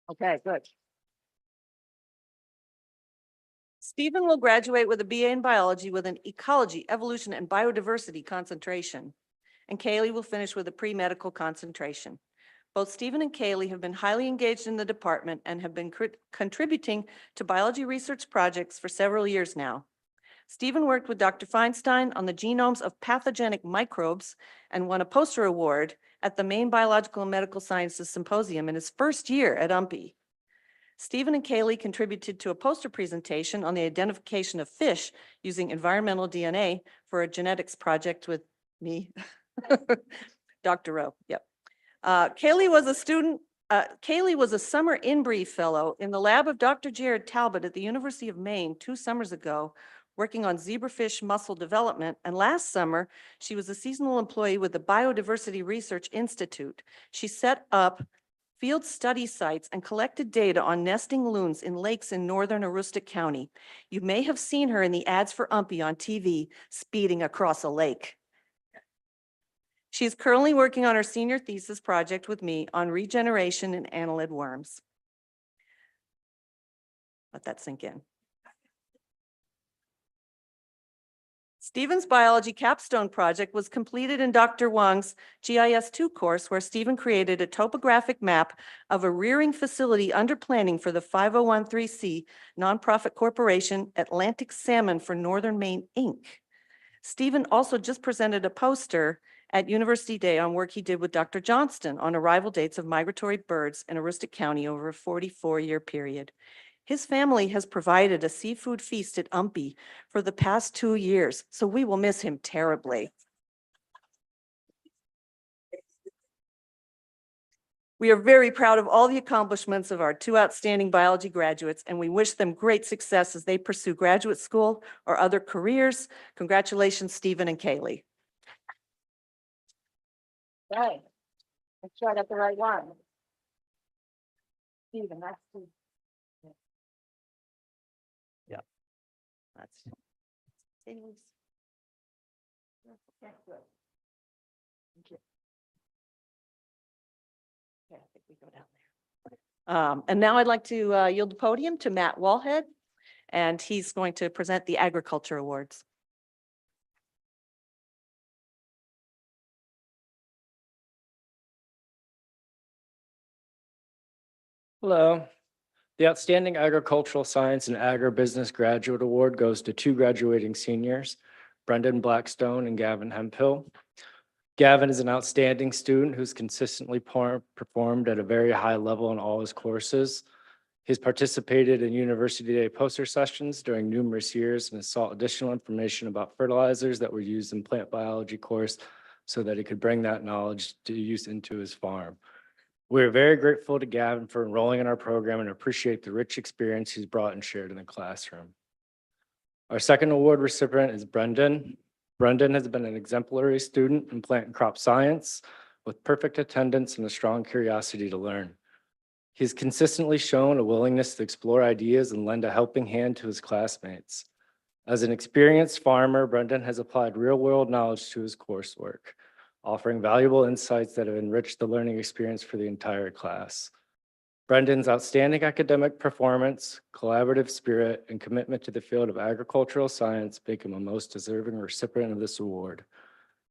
Okay, good.
Stephen will graduate with a BA in biology with an ecology, evolution, and biodiversity concentration. And Kaylee will finish with a pre-medical concentration. Both Stephen and Kaylee have been highly engaged in the department and have been contributing to biology research projects for several years now. Stephen worked with Dr. Feinstein on the genomes of pathogenic microbes and won a poster award at the Maine Biological and Medical Sciences Symposium in his first year at UMPI. Stephen and Kaylee contributed to a poster presentation on the identification of fish using environmental DNA for a genetics project with me, Dr. Rowe, yep. Kaylee was a summer in-brief fellow in the lab of Dr. Jared Talbot at the University of Maine 2 summers ago, working on zebrafish mussel development. And last summer, she was a seasonal employee with the Biodiversity Research Institute. She set up field study sites and collected data on nesting loons in lakes in northern Aroostook County. You may have seen her in the ads for UMPI on TV speeding across a lake. She is currently working on her senior thesis project with me on regeneration in annelid worms. Let that sink in. Stephen's biology capstone project was completed in Dr. Wang's GIS2 course, where Stephen created a topographic map of a rearing facility under planning for the 5013C nonprofit corporation Atlantic Salmon for Northern Maine, Inc. Stephen also just presented a poster at University Day on work he did with Dr. Johnston on arrival dates of migratory birds in Aroostook County over a 44-year period. His family has provided a seafood feast at UMPI for the past 2 years, so we will miss him terribly. We are very proud of all the accomplishments of our 2 outstanding biology graduates, and we wish them great success as they pursue graduate school or other careers. Congratulations, Stephen and Kaylee. Right. Make sure I got the right one. Stephen, that's Stephen. Yeah. That's Kaylee's. Okay, good. Thank you. Okay, I think we go down there. And now I'd like to yield the podium to Matt Wallhead, and he's going to present the Agriculture Awards.
Hello. The Outstanding Agricultural Science and Agribusiness Graduate Award goes to 2 graduating seniors, Brendan Blackstone and Gavin Hemple. Gavin is an outstanding student who's consistently performed at a very high level in all his courses. He's participated in University Day poster sessions during numerous years and has sought additional information about fertilizers that were used in plant biology course so that he could bring that knowledge to use into his farm. We're very grateful to Gavin for enrolling in our program and appreciate the rich experience he's brought and shared in the classroom. Our second award recipient is Brendan. Brendan has been an exemplary student in plant and crop science with perfect attendance and a strong curiosity to learn. He's consistently shown a willingness to explore ideas and lend a helping hand to his classmates. As an experienced farmer, Brendan has applied real-world knowledge to his coursework, offering valuable insights that have enriched the learning experience for the entire class. Brendan's outstanding academic performance, collaborative spirit, and commitment to the field of agricultural science make him a most deserving recipient of this award.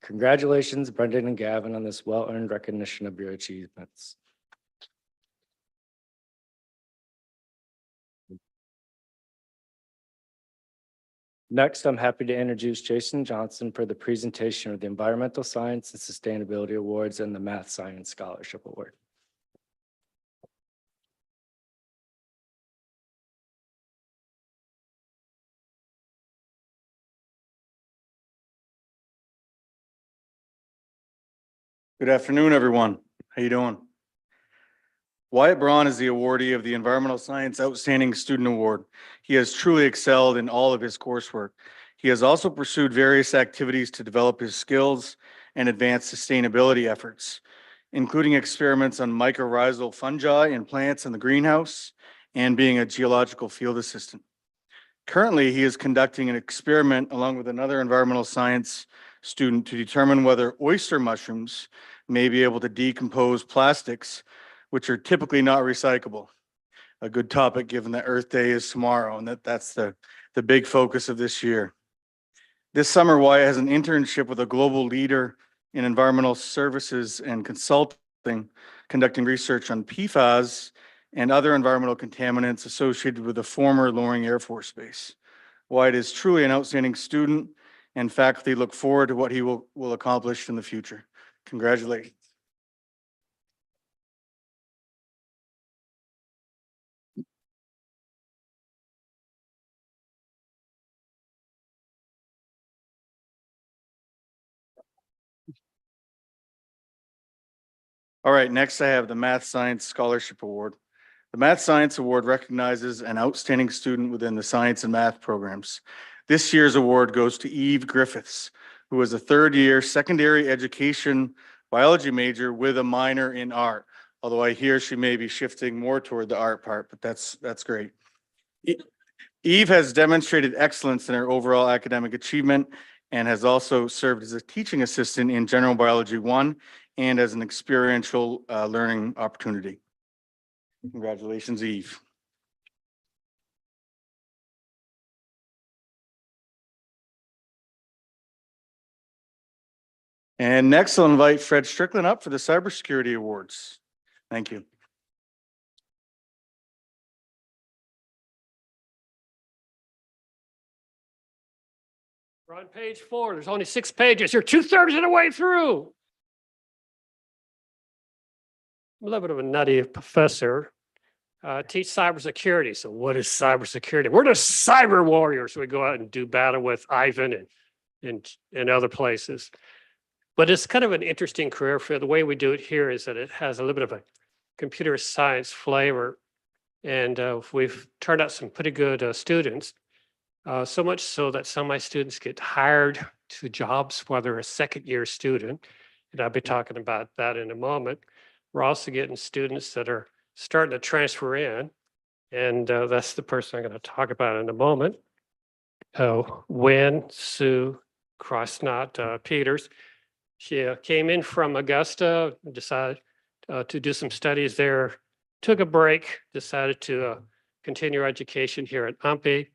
Congratulations, Brendan and Gavin, on this well-earned recognition of your achievements. Next, I'm happy to introduce Jason Johnson for the presentation of the Environmental Science and Sustainability Awards and the Math Science Scholarship Award.
Good afternoon, everyone. How you doing? Wyatt Braun is the awardee of the Environmental Science Outstanding Student Award. He has truly excelled in all of his coursework. He has also pursued various activities to develop his skills and advance sustainability efforts, including experiments on mycorrhizal fungi in plants in the greenhouse and being a geological field assistant. Currently, he is conducting an experiment along with another environmental science student to determine whether oyster mushrooms may be able to decompose plastics, which are typically not recyclable. a good topic given that Earth Day is tomorrow and that's the big focus of this year. This summer, Wyatt has an internship with a global leader in environmental services and consulting, conducting research on PFAS and other environmental contaminants associated with the former Loring Air Force Base. Wyatt is truly an outstanding student, and faculty look forward to what he will accomplish in the future. Congratulations. All right, next I have the Math Science Scholarship Award. The Math Science Award recognizes an outstanding student within the science and math programs. This year's award goes to Eve Griffiths, who is a third-year secondary education biology major with a minor in art. Although I hear she may be shifting more toward the art part, but that's great. Eve has demonstrated excellence in her overall academic achievement and has also served as a teaching assistant in General Biology 1 and as an experiential learning opportunity. Congratulations, Eve. And next, I'll invite Fred Strickland up for the Cybersecurity Awards. Thank you.
We're on page 4. There's only 6 pages. You're 2/3 of the way through. I'm a little bit of a nutty professor. Teach cybersecurity. So what is cybersecurity? We're the cyber warriors. We go out and do battle with Ivan and other places. But it's kind of an interesting career field. The way we do it here is that it has a little bit of a computer science flavor. And we've turned out some pretty good students. So much so that some of my students get hired to jobs while they're a second-year student. And I'll be talking about that in a moment. We're also getting students that are starting to transfer in. And that's the person I'm going to talk about in a moment. Wynn Sue Crossnot Peters. She came in from Augusta, decided to do some studies there, took a break, decided to continue her education here at UMPI.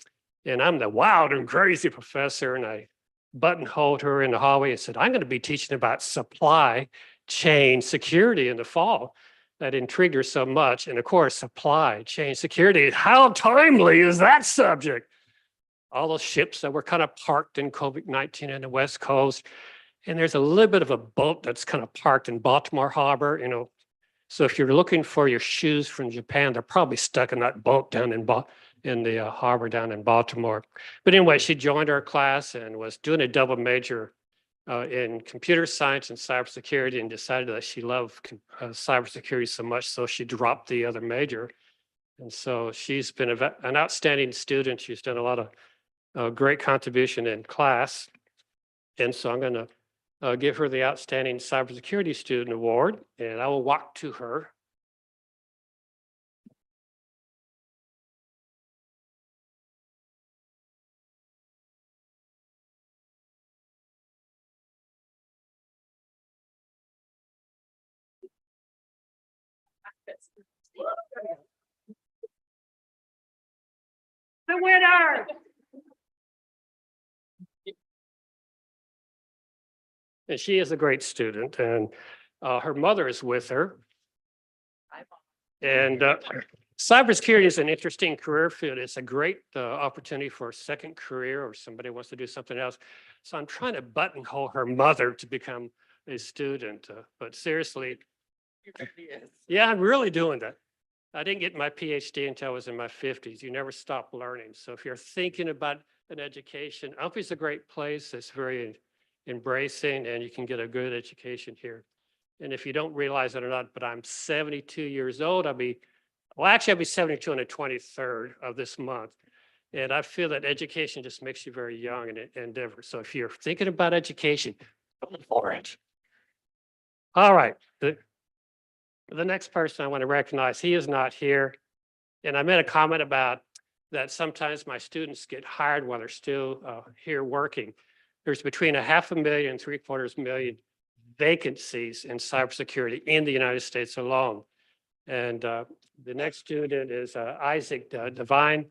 And I'm the wild and crazy professor, and I buttonholed her in the hallway and said, I'm going to be teaching about supply chain security in the fall. That intrigued her so much. And of course, supply chain security, how timely is that subject? All those ships that were kind of parked in COVID-19 in the West Coast. And there's a little bit of a boat that's kind of parked in Baltimore Harbor, you know. So if you're looking for your shoes from Japan, they're probably stuck in that boat down in the harbor down in Baltimore. But anyway, she joined our class and was doing a double major in computer science and cybersecurity, and decided that she loved cybersecurity so much, so she dropped the other major. And so she's been an outstanding student. She's done a lot of great contribution in class. And so I'm going to give her the Outstanding Cybersecurity Student Award, and I will walk to her. The winner! And she is a great student, and her mother is with her. And cybersecurity is an interesting career field. It's a great opportunity for a second career, or somebody wants to do something else. So I'm trying to buttonhole her mother to become a student. But seriously, yeah, I'm really doing that. I didn't get my PhD until I was in my 50s. You never stop learning. So if you're thinking about an education, UMPI is a great place. It's very embracing, and you can get a good education here. And if you don't realize it or not, but I'm 72 years old. I'll be 72 on the 23rd of this month. And I feel that education just makes you very young and endeavor. So if you're thinking about education, go for it. All right. The next person I want to recognize, he is not here. And I made a comment about that sometimes my students get hired while they're still here working. There's between 500,000 and 750,000 vacancies in cybersecurity in the United States alone. And The next student is Isaac Devine.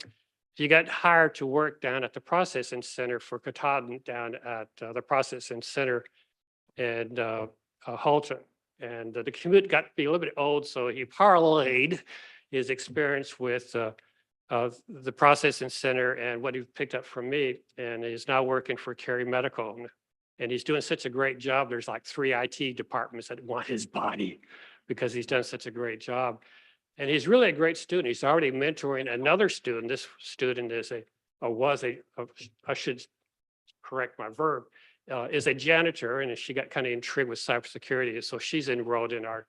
He got hired to work down at the processing center for Katahdin down at the processing center in Halton. And the commute got to be a little bit old, so he parlayed his experience with the processing center and what he picked up from me, and he's now working for Cary Medical. And he's doing such a great job. There's like 3 IT departments that want his body because he's done such a great job. And he's really a great student. He's already mentoring another student. This student is I should correct my verb, is a janitor, and she got kind of intrigued with cybersecurity. So she's enrolled in our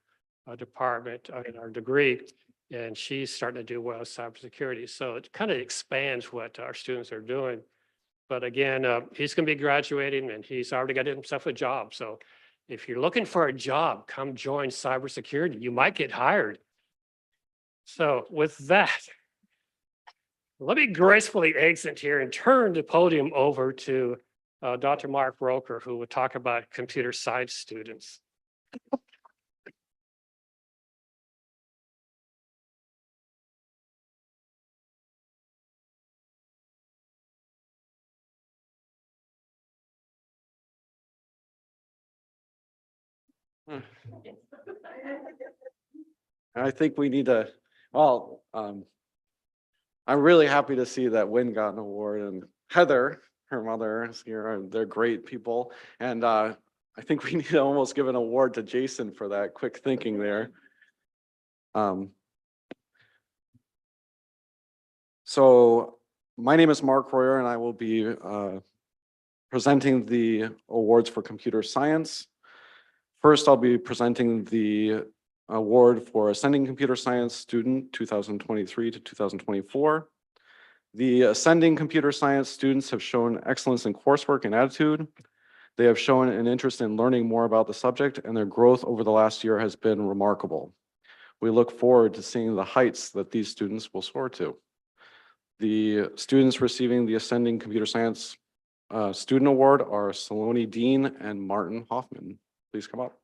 department, in our degree, and she's starting to do well with cybersecurity. So it kind of expands what our students are doing. But again, he's going to be graduating, and he's already got himself a job. So if you're looking for a job, come join cybersecurity. You might get hired. So with that, let me gracefully exit here and turn the podium over to Dr. Mark Roker, who will talk about computer science students.
I think we need to, well, I'm really happy to see that Wynn got an award, and Heather, her mother, is here. They're great people. And I think we need to almost give an award to Jason for that quick thinking there. So my name is Mark Royer, and I will be presenting the awards for computer science. First, I'll be presenting the award for Ascending Computer Science Student 2023 to 2024. The Ascending Computer Science students have shown excellence in coursework and attitude. They have shown an interest in learning more about the subject, and their growth over the last year has been remarkable. We look forward to seeing the heights that these students will soar to. The students receiving the Ascending Computer Science Student Award are Saloni Dean and Martin Hoffman. Please come up.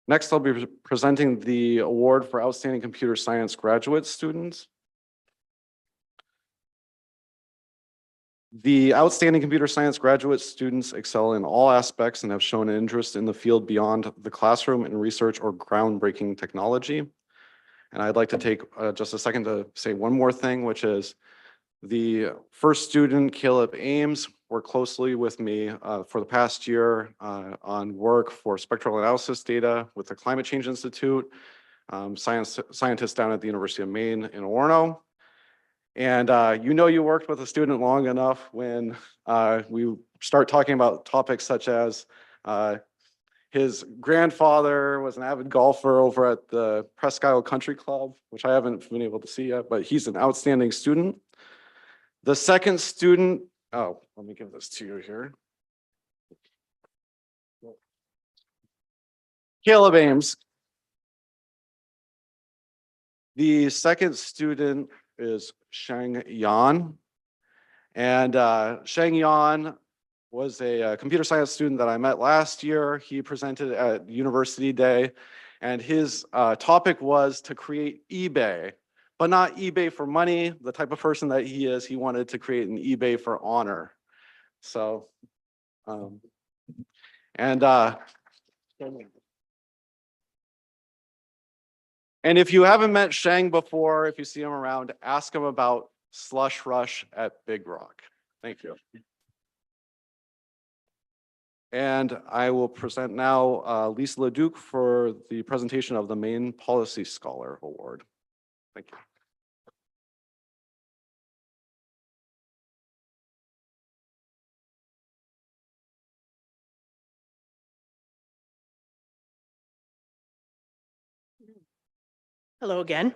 Next, I'll be presenting the award for Outstanding Computer Science Graduate Students. The Outstanding Computer Science Graduate students excel in all aspects and have shown an interest in the field beyond the classroom in research or groundbreaking technology. And I'd like to take just a second to say one more thing, which is the first student, Caleb Ames, worked closely with me for the past year on work for spectral analysis data with the Climate Change Institute, scientists down at the University of Maine in Orono. And you worked with a student long enough when we start talking about topics such as his grandfather was an avid golfer over at the Presque Isle Country Club, which I haven't been able to see yet, but he's an outstanding student. The second student, let me give this to you here. Caleb Ames. The second student is Sheng Yan. And Sheng Yan was a computer science student that I met last year. He presented at University Day, and his topic was to create eBay, but not eBay for money. The type of person that he is, he wanted to create an eBay for honor. So, and if you haven't met Sheng before, if you see him around, ask him about Slush Rush at Big Rock. Thank you. And I will present now Lisa Leduc for the presentation of the Maine Policy Scholar Award. Thank you.
Hello again.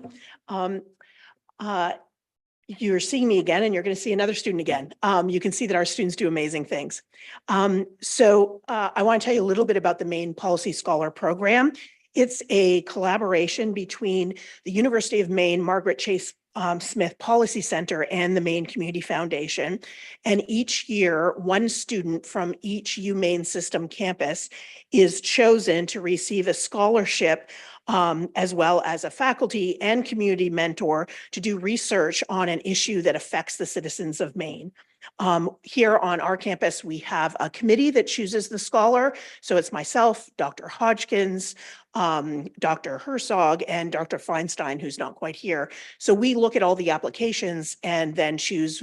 you're seeing me again and you're going to see another student again. You can see that our students do amazing things. I want to tell you a little bit about the Maine Policy Scholar Program. It's a collaboration between the University of Maine Margaret Chase Smith Policy Center and the Maine Community Foundation. And each year, one student from each UMaine system campus is chosen to receive a scholarship as well as a faculty and community mentor to do research on an issue that affects the citizens of Maine. Here on our campus, we have a committee that chooses the scholar. So it's myself, Dr. Hodgkins, Dr. Herzog, and Dr. Feinstein, who's not quite here. So we look at all the applications and then choose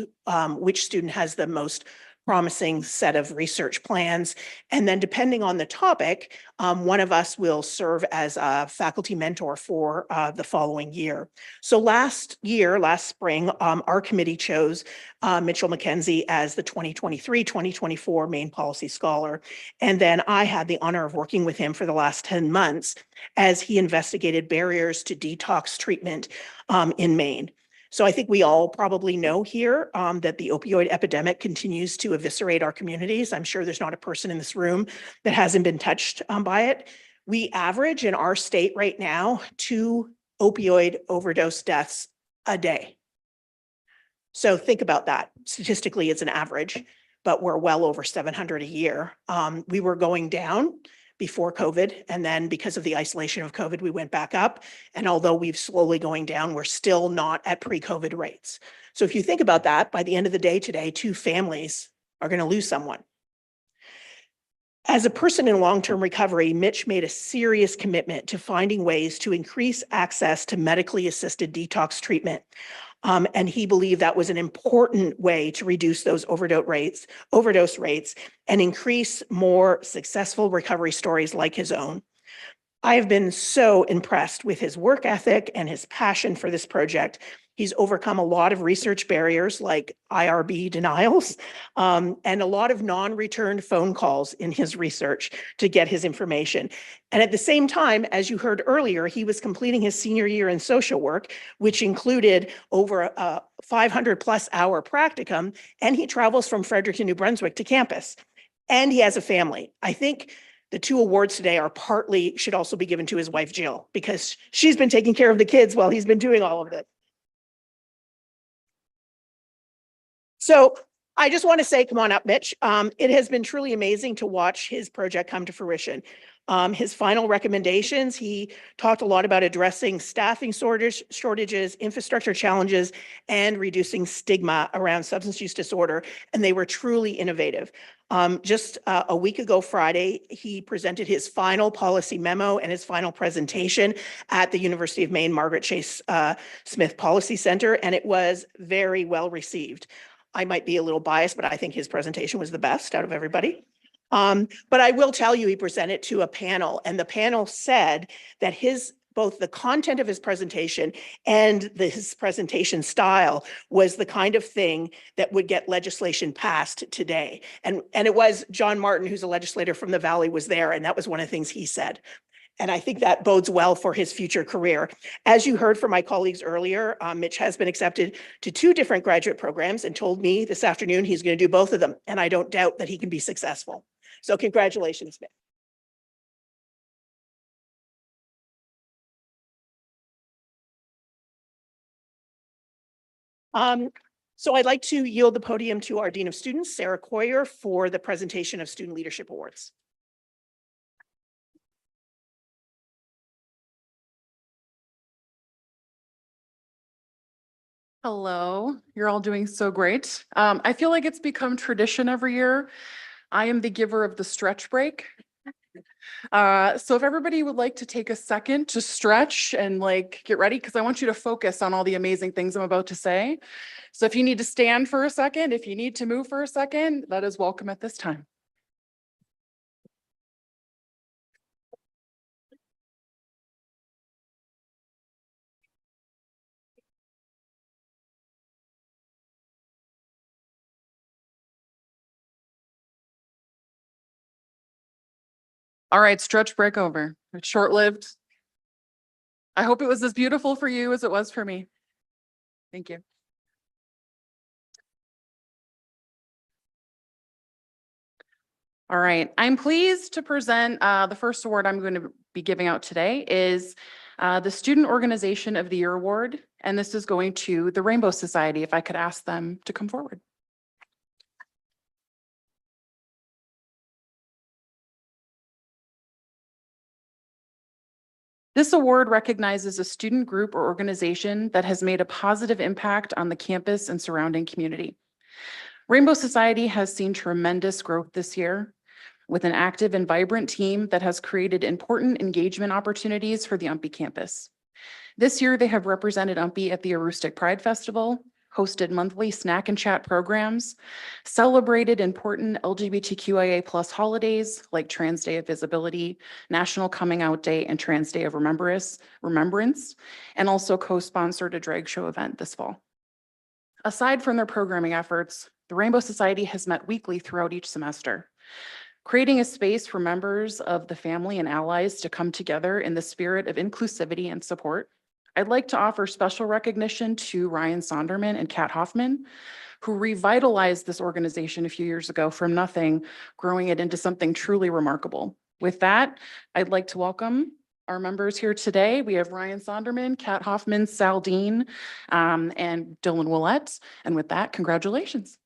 which student has the most promising set of research plans. And then depending on the topic, one of us will serve as a faculty mentor for the following year. So last spring, our committee chose Mitchell McKenzie as the 2023-2024 Maine Policy Scholar. And then I had the honor of working with him for the last 10 months as he investigated barriers to detox treatment in Maine. So I think we all probably know here that the opioid epidemic continues to eviscerate our communities. I'm sure there's not a person in this room that hasn't been touched by it. We average in our state right now 2 opioid overdose deaths a day. So think about that. Statistically, it's an average, but we're well over 700 a year. We were going down before COVID. And then because of the isolation of COVID, we went back up. And although we've slowly going down, we're still not at pre-COVID rates. So if you think about that, by the end of the day today, 2 families are going to lose someone. As a person in long-term recovery, Mitch made a serious commitment to finding ways to increase access to medically assisted detox treatment. And he believed that was an important way to reduce those overdose rates and increase more successful recovery stories like his own. I have been so impressed with his work ethic and his passion for this project. He's overcome a lot of research barriers like IRB denials and a lot of non-returned phone calls in his research to get his information. And at the same time, as you heard earlier, he was completing his senior year in social work, which included over a 500+ hour practicum, and he travels from Fredericton, New Brunswick to campus. And he has a family. I think the 2 awards today should also be given to his wife, Jill, because she's been taking care of the kids while he's been doing all of this. So I just want to say, come on up, Mitch. It has been truly amazing to watch his project come to fruition. His final recommendations, he talked a lot about addressing staffing shortages, infrastructure challenges, and reducing stigma around substance use disorder, and they were truly innovative. Just a week ago Friday, he presented his final policy memo and his final presentation at the University of Maine Margaret Chase Smith Policy Center, and it was very well received. I might be a little biased, but I think his presentation was the best out of everybody. But I will tell you, he presented to a panel, and the panel said that both the content of his presentation and his presentation style was the kind of thing that would get legislation passed today. And it was John Martin, who's a legislator from the Valley, was there, and that was one of the things he said. And I think that bodes well for his future career. As you heard from my colleagues earlier, Mitch has been accepted to 2 different graduate programs and told me this afternoon he's going to do both of them. And I don't doubt that he can be successful. So congratulations, Mitch. So I'd like to yield the podium to our Dean of Students, Sarah Coyer, for the presentation of Student Leadership Awards.
Hello, you're all doing so great. I feel like it's become tradition every year. I am the giver of the stretch break. So if everybody would like to take a second to stretch and get ready, because I want you to focus on all the amazing things I'm about to say. So if you need to stand for a second, if you need to move for a second, that is welcome at this time. All right, stretch break over. It's short-lived. I hope it was as beautiful for you as it was for me. Thank you. All right, I'm pleased to present the first award I'm going to be giving out today is the Student Organization of the Year Award, and this is going to the Rainbow Society. If I could ask them to come forward. This award recognizes a student group or organization that has made a positive impact on the campus and surrounding community. Rainbow Society has seen tremendous growth this year with an active and vibrant team that has created important engagement opportunities for the UMPI campus. This year, they have represented UMPI at the Aroostook Pride Festival, hosted monthly snack and chat programs, celebrated important LGBTQIA+ holidays like Trans Day of Visibility, National Coming Out Day, and Trans Day of Remembrance, and also co-sponsored a drag show event this fall. Aside from their programming efforts, the Rainbow Society has met weekly throughout each semester, creating a space for members of the family and allies to come together in the spirit of inclusivity and support. I'd like to offer special recognition to Ryan Sonderman and Kat Hoffman, who revitalized this organization a few years ago from nothing, growing it into something truly remarkable. With that, I'd like to welcome our members here today. We have Ryan Sonderman, Kat Hoffman, Sal Dean, and Dylan Willett. And with that, congratulations.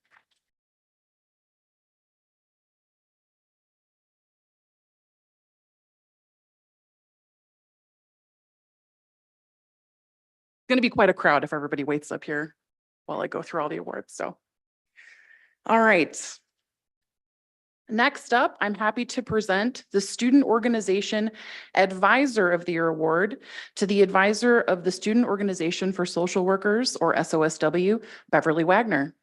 Going to be quite a crowd if everybody waits up here while I go through all the awards. So, all right. Next up, I'm happy to present the Student Organization Advisor of the Year Award to the Advisor of the Student Organization for Social Workers, or SOSW, Beverly Wagner.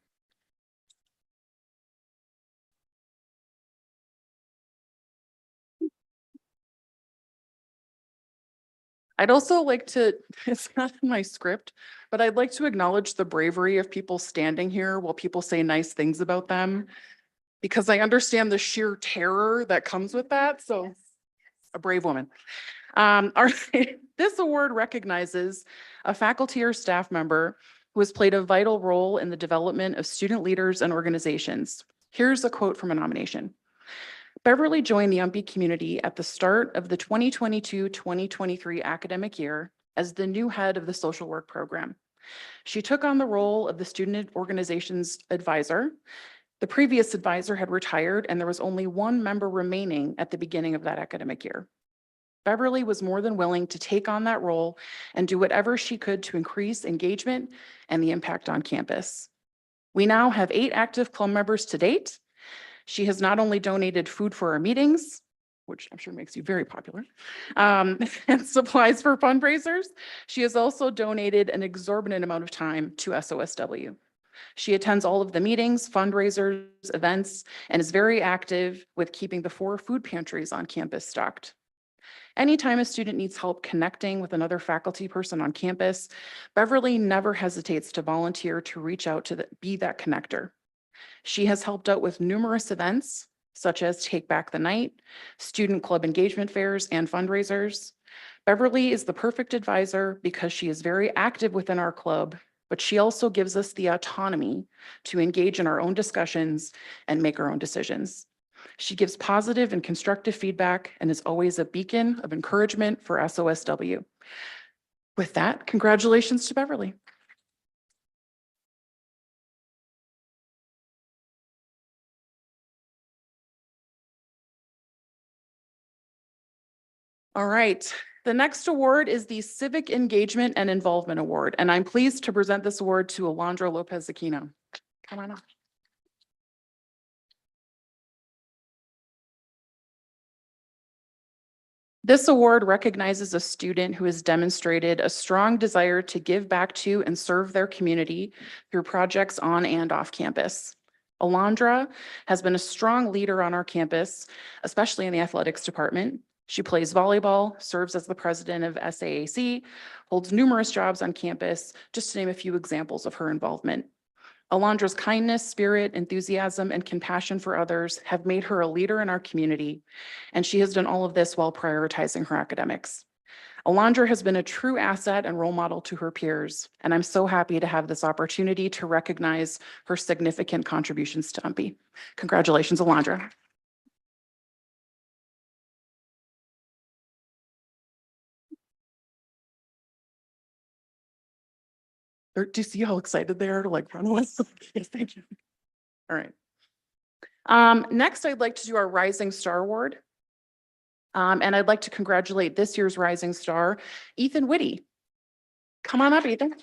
I'd also like to, it's not in my script, but I'd like to acknowledge the bravery of people standing here while people say nice things about them, because I understand the sheer terror that comes with that. So a brave woman. This award recognizes a faculty or staff member who has played a vital role in the development of student leaders and organizations. Here's a quote from a nomination. Beverly joined the UMPI community at the start of the 2022-2023 academic year as the new head of the social work program. She took on the role of the student organization's advisor. The previous advisor had retired and there was only one member remaining at the beginning of that academic year. Beverly was more than willing to take on that role and do whatever she could to increase engagement and the impact on campus. We now have 8 active club members to date. She has not only donated food for our meetings, which I'm sure makes you very popular, and supplies for fundraisers. She has also donated an exorbitant amount of time to SOSW. She attends all of the meetings, fundraisers, events, and is very active with keeping the 4 food pantries on campus stocked. Anytime a student needs help connecting with another faculty person on campus, Beverly never hesitates to volunteer to reach out to be that connector. She has helped out with numerous events, such as Take Back the Night, student club engagement fairs, and fundraisers. Beverly is the perfect advisor because she is very active within our club, but she also gives us the autonomy to engage in our own discussions and make our own decisions. She gives positive and constructive feedback and is always a beacon of encouragement for SOSW. With that, congratulations to Beverly. All right, the next award is the Civic Engagement and Involvement Award, and I'm pleased to present this award to Alondra Lopez-Aquino. Come on up. This award recognizes a student who has demonstrated a strong desire to give back to and serve their community through projects on and off campus. Alondra has been a strong leader on our campus, especially in the athletics department. She plays volleyball, serves as the president of SAAC, holds numerous jobs on campus, just to name a few examples of her involvement. Alondra's kindness, spirit, enthusiasm, and compassion for others have made her a leader in our community, and she has done all of this while prioritizing her academics. Alondra has been a true asset and role model to her peers, and I'm so happy to have this opportunity to recognize her significant contributions to UMPI. Congratulations, Alondra. Do you see how excited they are to like run away? Yes, thank you. All right. Next, I'd like to do our Rising Star Award. And I'd like to congratulate this year's Rising Star, Ethan Whitty. Come on up, Ethan.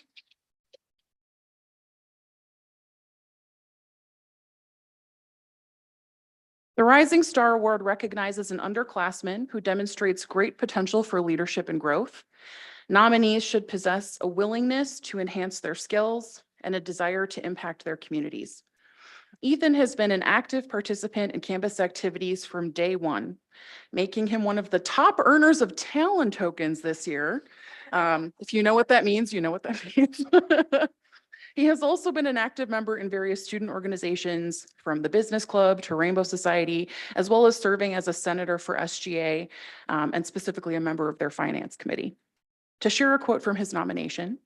The Rising Star Award recognizes an underclassman who demonstrates great potential for leadership and growth. Nominees should possess a willingness to enhance their skills and a desire to impact their communities. Ethan has been an active participant in campus activities from day one, making him one of the top earners of talent tokens this year. If you know what that means, you know what that means. He has also been an active member in various student organizations, from the Business Club to Rainbow Society, as well as serving as a senator for SGA, and specifically a member of their finance committee. To share a quote from his nomination,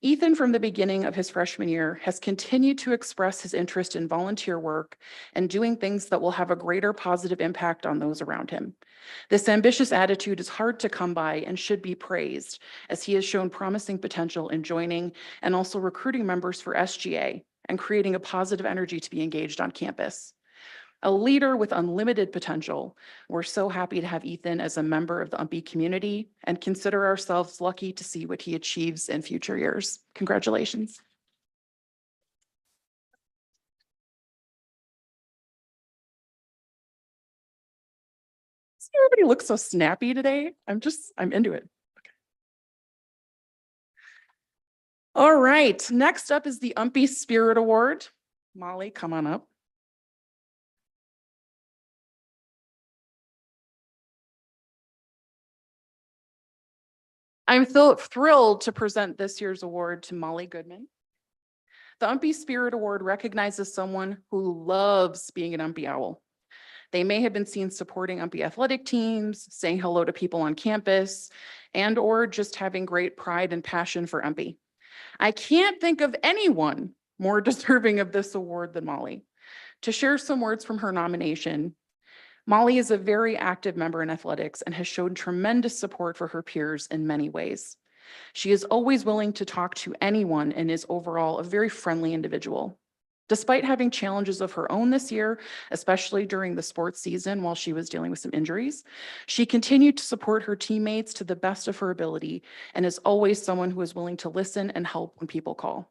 Ethan, from the beginning of his freshman year, has continued to express his interest in volunteer work and doing things that will have a greater positive impact on those around him. This ambitious attitude is hard to come by and should be praised, as he has shown promising potential in joining and also recruiting members for SGA and creating a positive energy to be engaged on campus. A leader with unlimited potential, we're so happy to have Ethan as a member of the UMPI community and consider ourselves lucky to see what he achieves in future years. Congratulations. See, everybody looks so snappy today. I'm into it. Okay. All right, next up is the UMPI Spirit Award. Molly, come on up. I'm thrilled to present this year's award to Molly Goodman. The UMPI Spirit Award recognizes someone who loves being an UMPI owl. They may have been seen supporting UMPI athletic teams, saying hello to people on campus, and or just having great pride and passion for UMPI. I can't think of anyone more deserving of this award than Molly. To share some words from her nomination, Molly is a very active member in athletics and has shown tremendous support for her peers in many ways. She is always willing to talk to anyone and is overall a very friendly individual. Despite having challenges of her own this year, especially during the sports season while she was dealing with some injuries, she continued to support her teammates to the best of her ability and is always someone who is willing to listen and help when people call.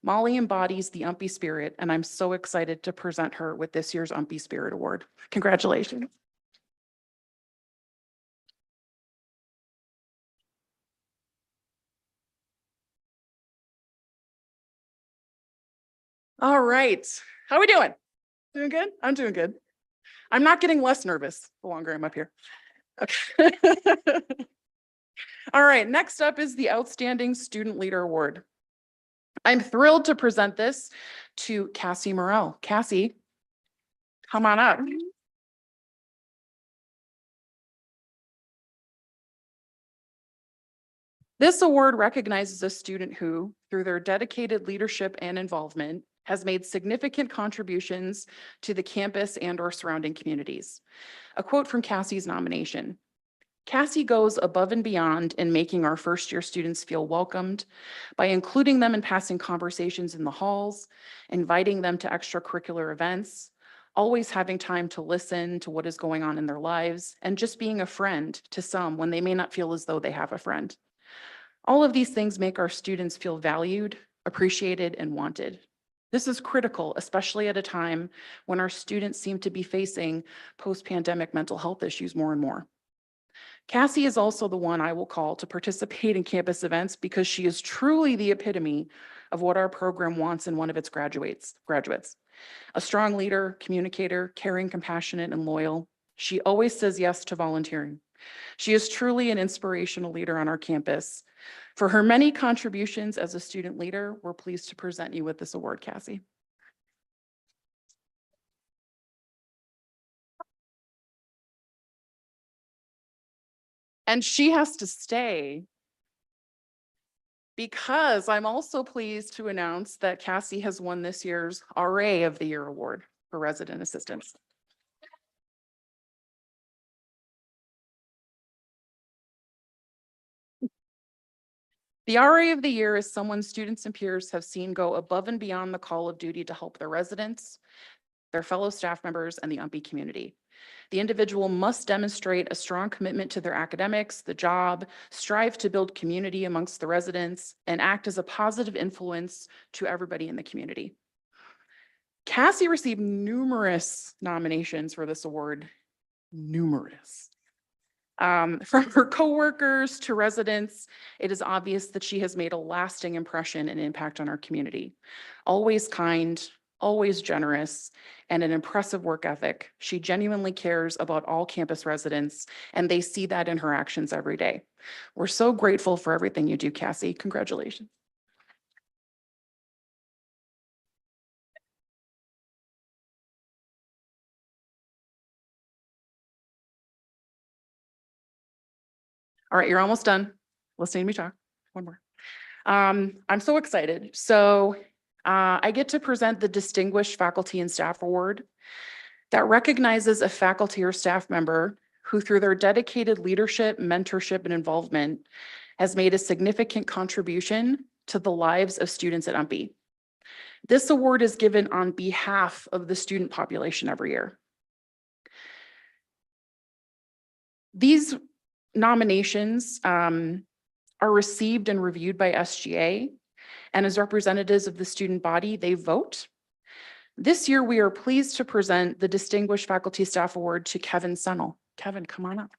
Molly embodies the UMPI spirit, and I'm so excited to present her with this year's UMPI Spirit Award. Congratulations. All right, how are we doing? Doing good? I'm doing good. I'm not getting less nervous the longer I'm up here. Okay. All right, next up is the Outstanding Student Leader Award. I'm thrilled to present this to Cassie Morrell. Cassie, come on up. This award recognizes a student who, through their dedicated leadership and involvement, has made significant contributions to the campus and or surrounding communities. A quote from Cassie's nomination: Cassie goes above and beyond in making our first year students feel welcomed by including them in passing conversations in the halls, inviting them to extracurricular events, always having time to listen to what is going on in their lives, and just being a friend to some when they may not feel as though they have a friend. All of these things make our students feel valued, appreciated, and wanted. This is critical, especially at a time when our students seem to be facing post-pandemic mental health issues more and more. Cassie is also the one I will call to participate in campus events because she is truly the epitome of what our program wants in one of its graduates. A strong leader, communicator, caring, compassionate, and loyal. She always says yes to volunteering. She is truly an inspirational leader on our campus. For her many contributions as a student leader, we're pleased to present you with this award, Cassie. And she has to stay because I'm also pleased to announce that Cassie has won this year's RA of the Year Award for resident assistants. The RA of the Year is someone students and peers have seen go above and beyond the call of duty to help their residents, their fellow staff members, and the UMPI community. The individual must demonstrate a strong commitment to their academics, the job, strive to build community amongst the residents, and act as a positive influence to everybody in the community. Cassie received numerous nominations for this award, numerous. From her coworkers to residents, it is obvious that she has made a lasting impression and impact on our community. Always kind, always generous, and an impressive work ethic. She genuinely cares about all campus residents, and they see that in her actions every day. We're so grateful for everything you do, Cassie. Congratulations. All right, you're almost done listening to me talk. One more. I'm so excited. So I get to present the Distinguished Faculty and Staff Award that recognizes a faculty or staff member who, through their dedicated leadership, mentorship, and involvement, has made a significant contribution to the lives of students at UMPI. This award is given on behalf of the student population every year. These nominations are received and reviewed by SGA, and as representatives of the student body, they vote. This year, we are pleased to present the Distinguished Faculty Staff Award to Kevin Sennell. Kevin, come on up.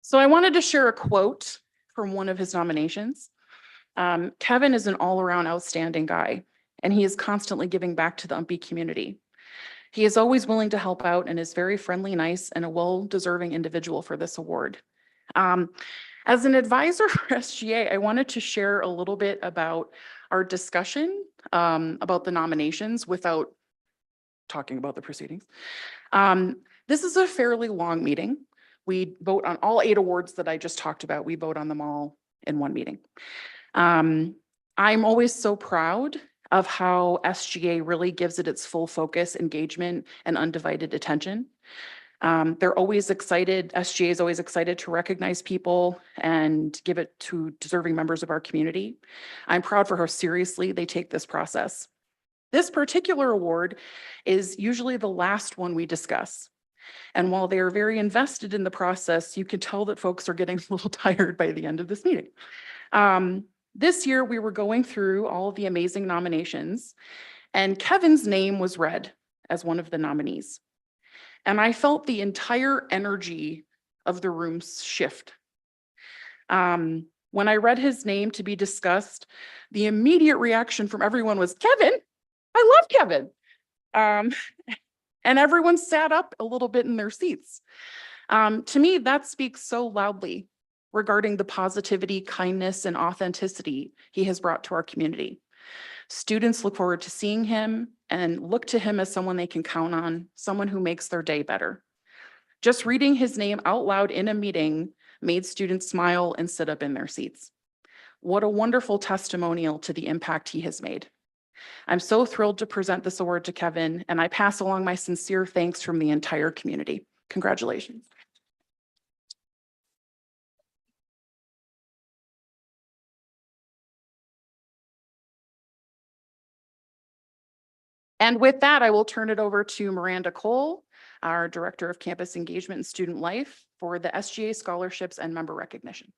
So I wanted to share a quote from one of his nominations. Kevin is an all-around outstanding guy, and he is constantly giving back to the UMPI community. He is always willing to help out and is very friendly, nice, and a well-deserving individual for this award. As an advisor for SGA, I wanted to share a little bit about our discussion about the nominations without talking about the proceedings. This is a fairly long meeting. We vote on all 8 awards that I just talked about. We vote on them all in one meeting. I'm always so proud of how SGA really gives it its full focus, engagement, and undivided attention. They're always excited, SGA is always excited to recognize people and give it to deserving members of our community. I'm proud for how seriously they take this process. This particular award is usually the last one we discuss. And while they are very invested in the process, you can tell that folks are getting a little tired by the end of this meeting. This year, we were going through all of the amazing nominations, and Kevin's name was read as one of the nominees. And I felt the entire energy of the room shift. When I read his name to be discussed, the immediate reaction from everyone was, Kevin, I love Kevin. And everyone sat up a little bit in their seats. To me, that speaks so loudly regarding the positivity, kindness, and authenticity he has brought to our community. Students look forward to seeing him and look to him as someone they can count on, someone who makes their day better. Just reading his name out loud in a meeting made students smile and sit up in their seats. What a wonderful testimonial to the impact he has made. I'm so thrilled to present this award to Kevin, and I pass along my sincere thanks from the entire community. Congratulations. And with that, I will turn it over to Miranda Cole, our Director of Campus Engagement and Student Life, for the SGA scholarships and member recognition.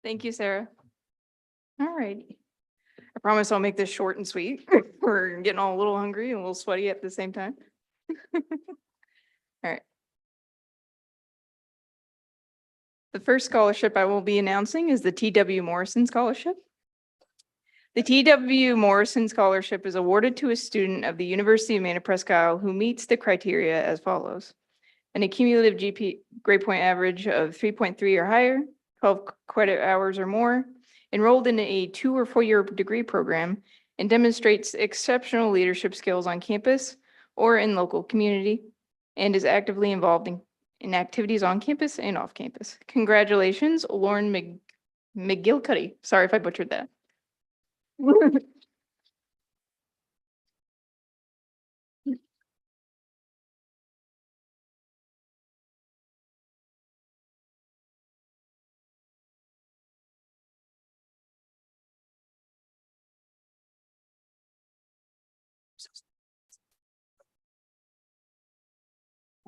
Thank you, Sarah. All righty. I promise I'll make this short and sweet. We're getting all a little hungry and a little sweaty at the same time. All right. The first scholarship I will be announcing is the T.W. Morrison Scholarship. The T.W. Morrison Scholarship is awarded to a student of the University of Maine at Presque Isle who meets the criteria as follows: an accumulative grade point average of 3.3 or higher, 12 credit hours or more, enrolled in a 2 or 4 year degree program, and demonstrates exceptional leadership skills on campus or in local community, and is actively involved in activities on campus and off campus. Congratulations, Lauren McGilcuddy. Sorry if I butchered that.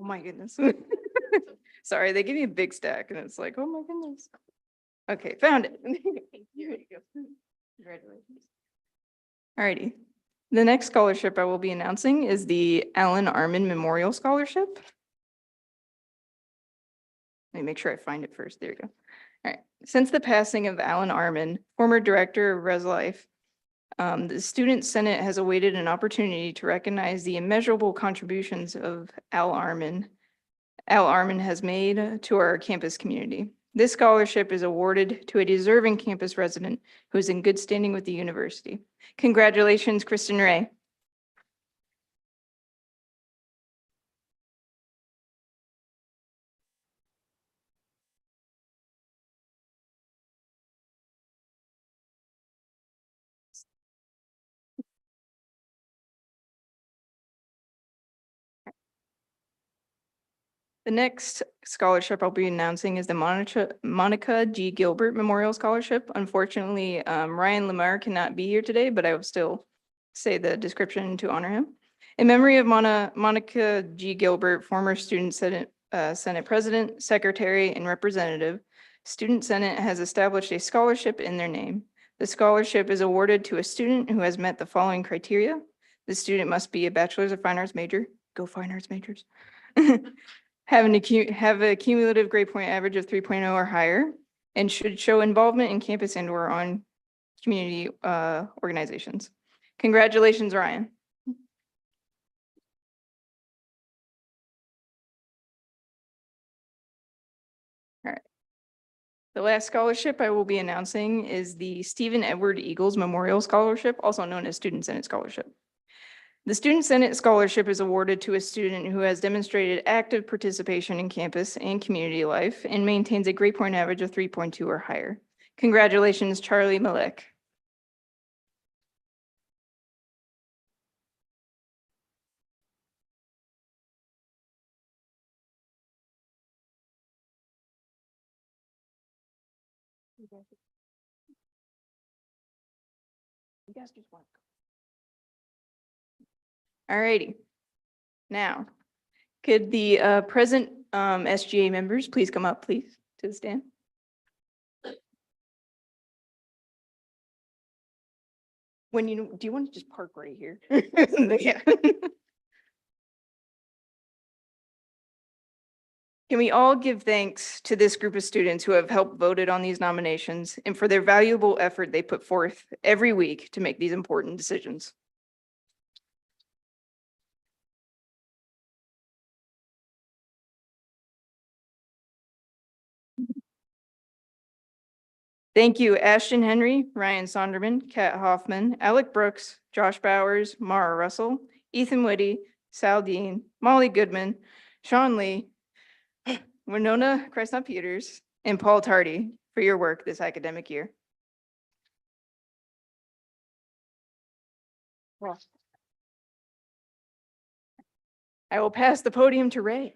Oh my goodness. Sorry, they give me a big stack and it's like, oh my goodness. Okay, found it. Here you go. Congratulations. Alrighty. The next scholarship I will be announcing is the Alan Armin Memorial Scholarship. Let me make sure I find it first. There we go. All right. Since the passing of Alan Armin, former director of Res Life, the Student Senate has awaited an opportunity to recognize the immeasurable contributions of Al Armin has made to our campus community. This scholarship is awarded to a deserving campus resident who is in good standing with the university. Congratulations, Kristen Ray. The next scholarship I'll be announcing is the Monica G. Gilbert Memorial Scholarship. Unfortunately, Ryan Lamar cannot be here today, but I will still say the description to honor him. In memory of Monica G. Gilbert, former Student Senate President, Secretary, and Representative, Student Senate has established a scholarship in their name. The scholarship is awarded to a student who has met the following criteria. The student must be a Bachelor's of Fine Arts major. Go Fine Arts majors. Have a cumulative grade point average of 3.0 or higher, and should show involvement in campus and or on community organizations. Congratulations, Ryan. All right. The last scholarship I will be announcing is the Stephen Edward Eagles Memorial Scholarship, also known as Student Senate Scholarship. The Student Senate Scholarship is awarded to a student who has demonstrated active participation in campus and community life and maintains a grade point average of 3.2 or higher. Congratulations, Charlie Malek. You guys just want. All righty. Now, could the present SGA members please come up, please, to the stand? Do you want to just park right here? Yeah. Can we all give thanks to this group of students who have helped voted on these nominations and for their valuable effort they put forth every week to make these important decisions? Thank you, Ashton Henry, Ryan Sonderman, Kat Hoffman, Alec Brooks, Josh Bowers, Mara Russell, Ethan Whitty, Sal Dean, Molly Goodman, Sean Lee, Winona Crescent Peters, and Paul Tardy for your work this academic year. I will pass the podium to Ray.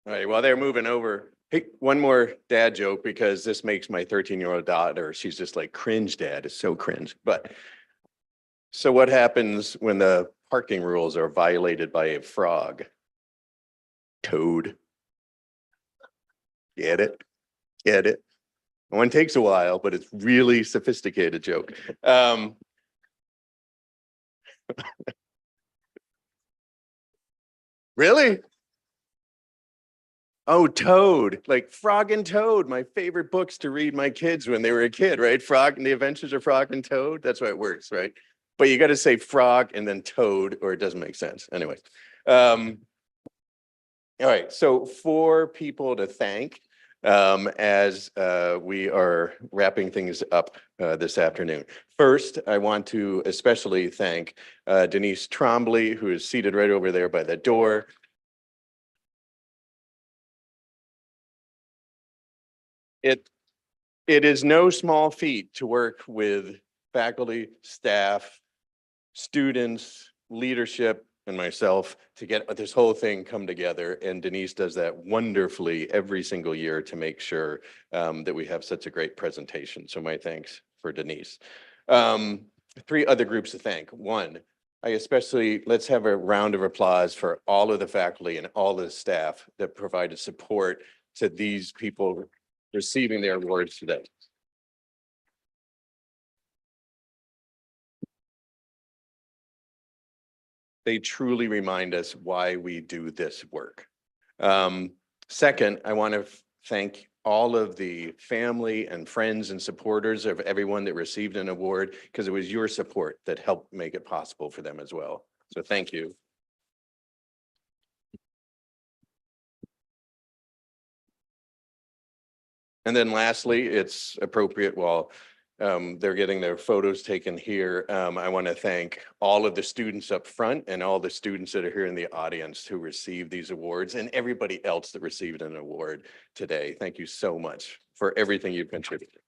All right, while they're moving over, hey, one more dad joke, because this makes my 13-year-old daughter, she's just like, cringe, dad, it's so cringe. But so what happens when the parking rules are violated by a frog? Toad. Get it? Get it? One takes a while, but it's really sophisticated joke. Really? Oh, Toad, like Frog and Toad, my favorite books to read my kids when they were a kid, right? Frog and the Adventures of Frog and Toad. That's why it works, right? But you got to say frog and then toad, or it doesn't make sense. Anyway, All right, so 4 people to thank as we are wrapping things up this afternoon. First, I want to especially thank Denise Trombley, who is seated right over there by the door. It is no small feat to work with faculty, staff, students, leadership, and myself to get this whole thing come together. And Denise does that wonderfully every single year to make sure that we have such a great presentation. So my thanks for Denise. 3 other groups to thank. One, let's have a round of applause for all of the faculty and all the staff that provided support to these people receiving their awards today. They truly remind us why we do this work. Second, I want to thank all of the family and friends and supporters of everyone that received an award, because it was your support that helped make it possible for them as well. So thank you. And then lastly, it's appropriate while they're getting their photos taken here. I want to thank all of the students up front and all the students that are here in the audience who received these awards and everybody else that received an award today. Thank you so much for everything you've contributed.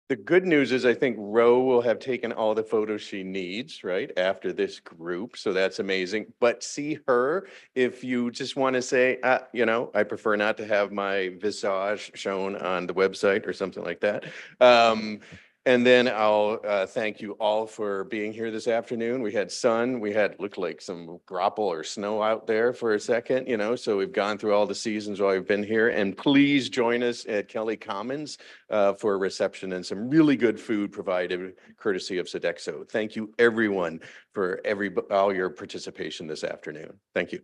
The good news is I think Ro will have taken all the photos she needs, right, after this group. So that's amazing. But see her if you just want to say, you know, I prefer not to have my visage shown on the website or something like that. And then I'll thank you all for being here this afternoon. We had sun, we had looked like some grapple or snow out there for a second, you know, so we've gone through all the seasons while we've been here. And please join us at Kelly Commons for a reception and some really good food provided courtesy of Sodexo. Thank you everyone for all your participation this afternoon. Thank you.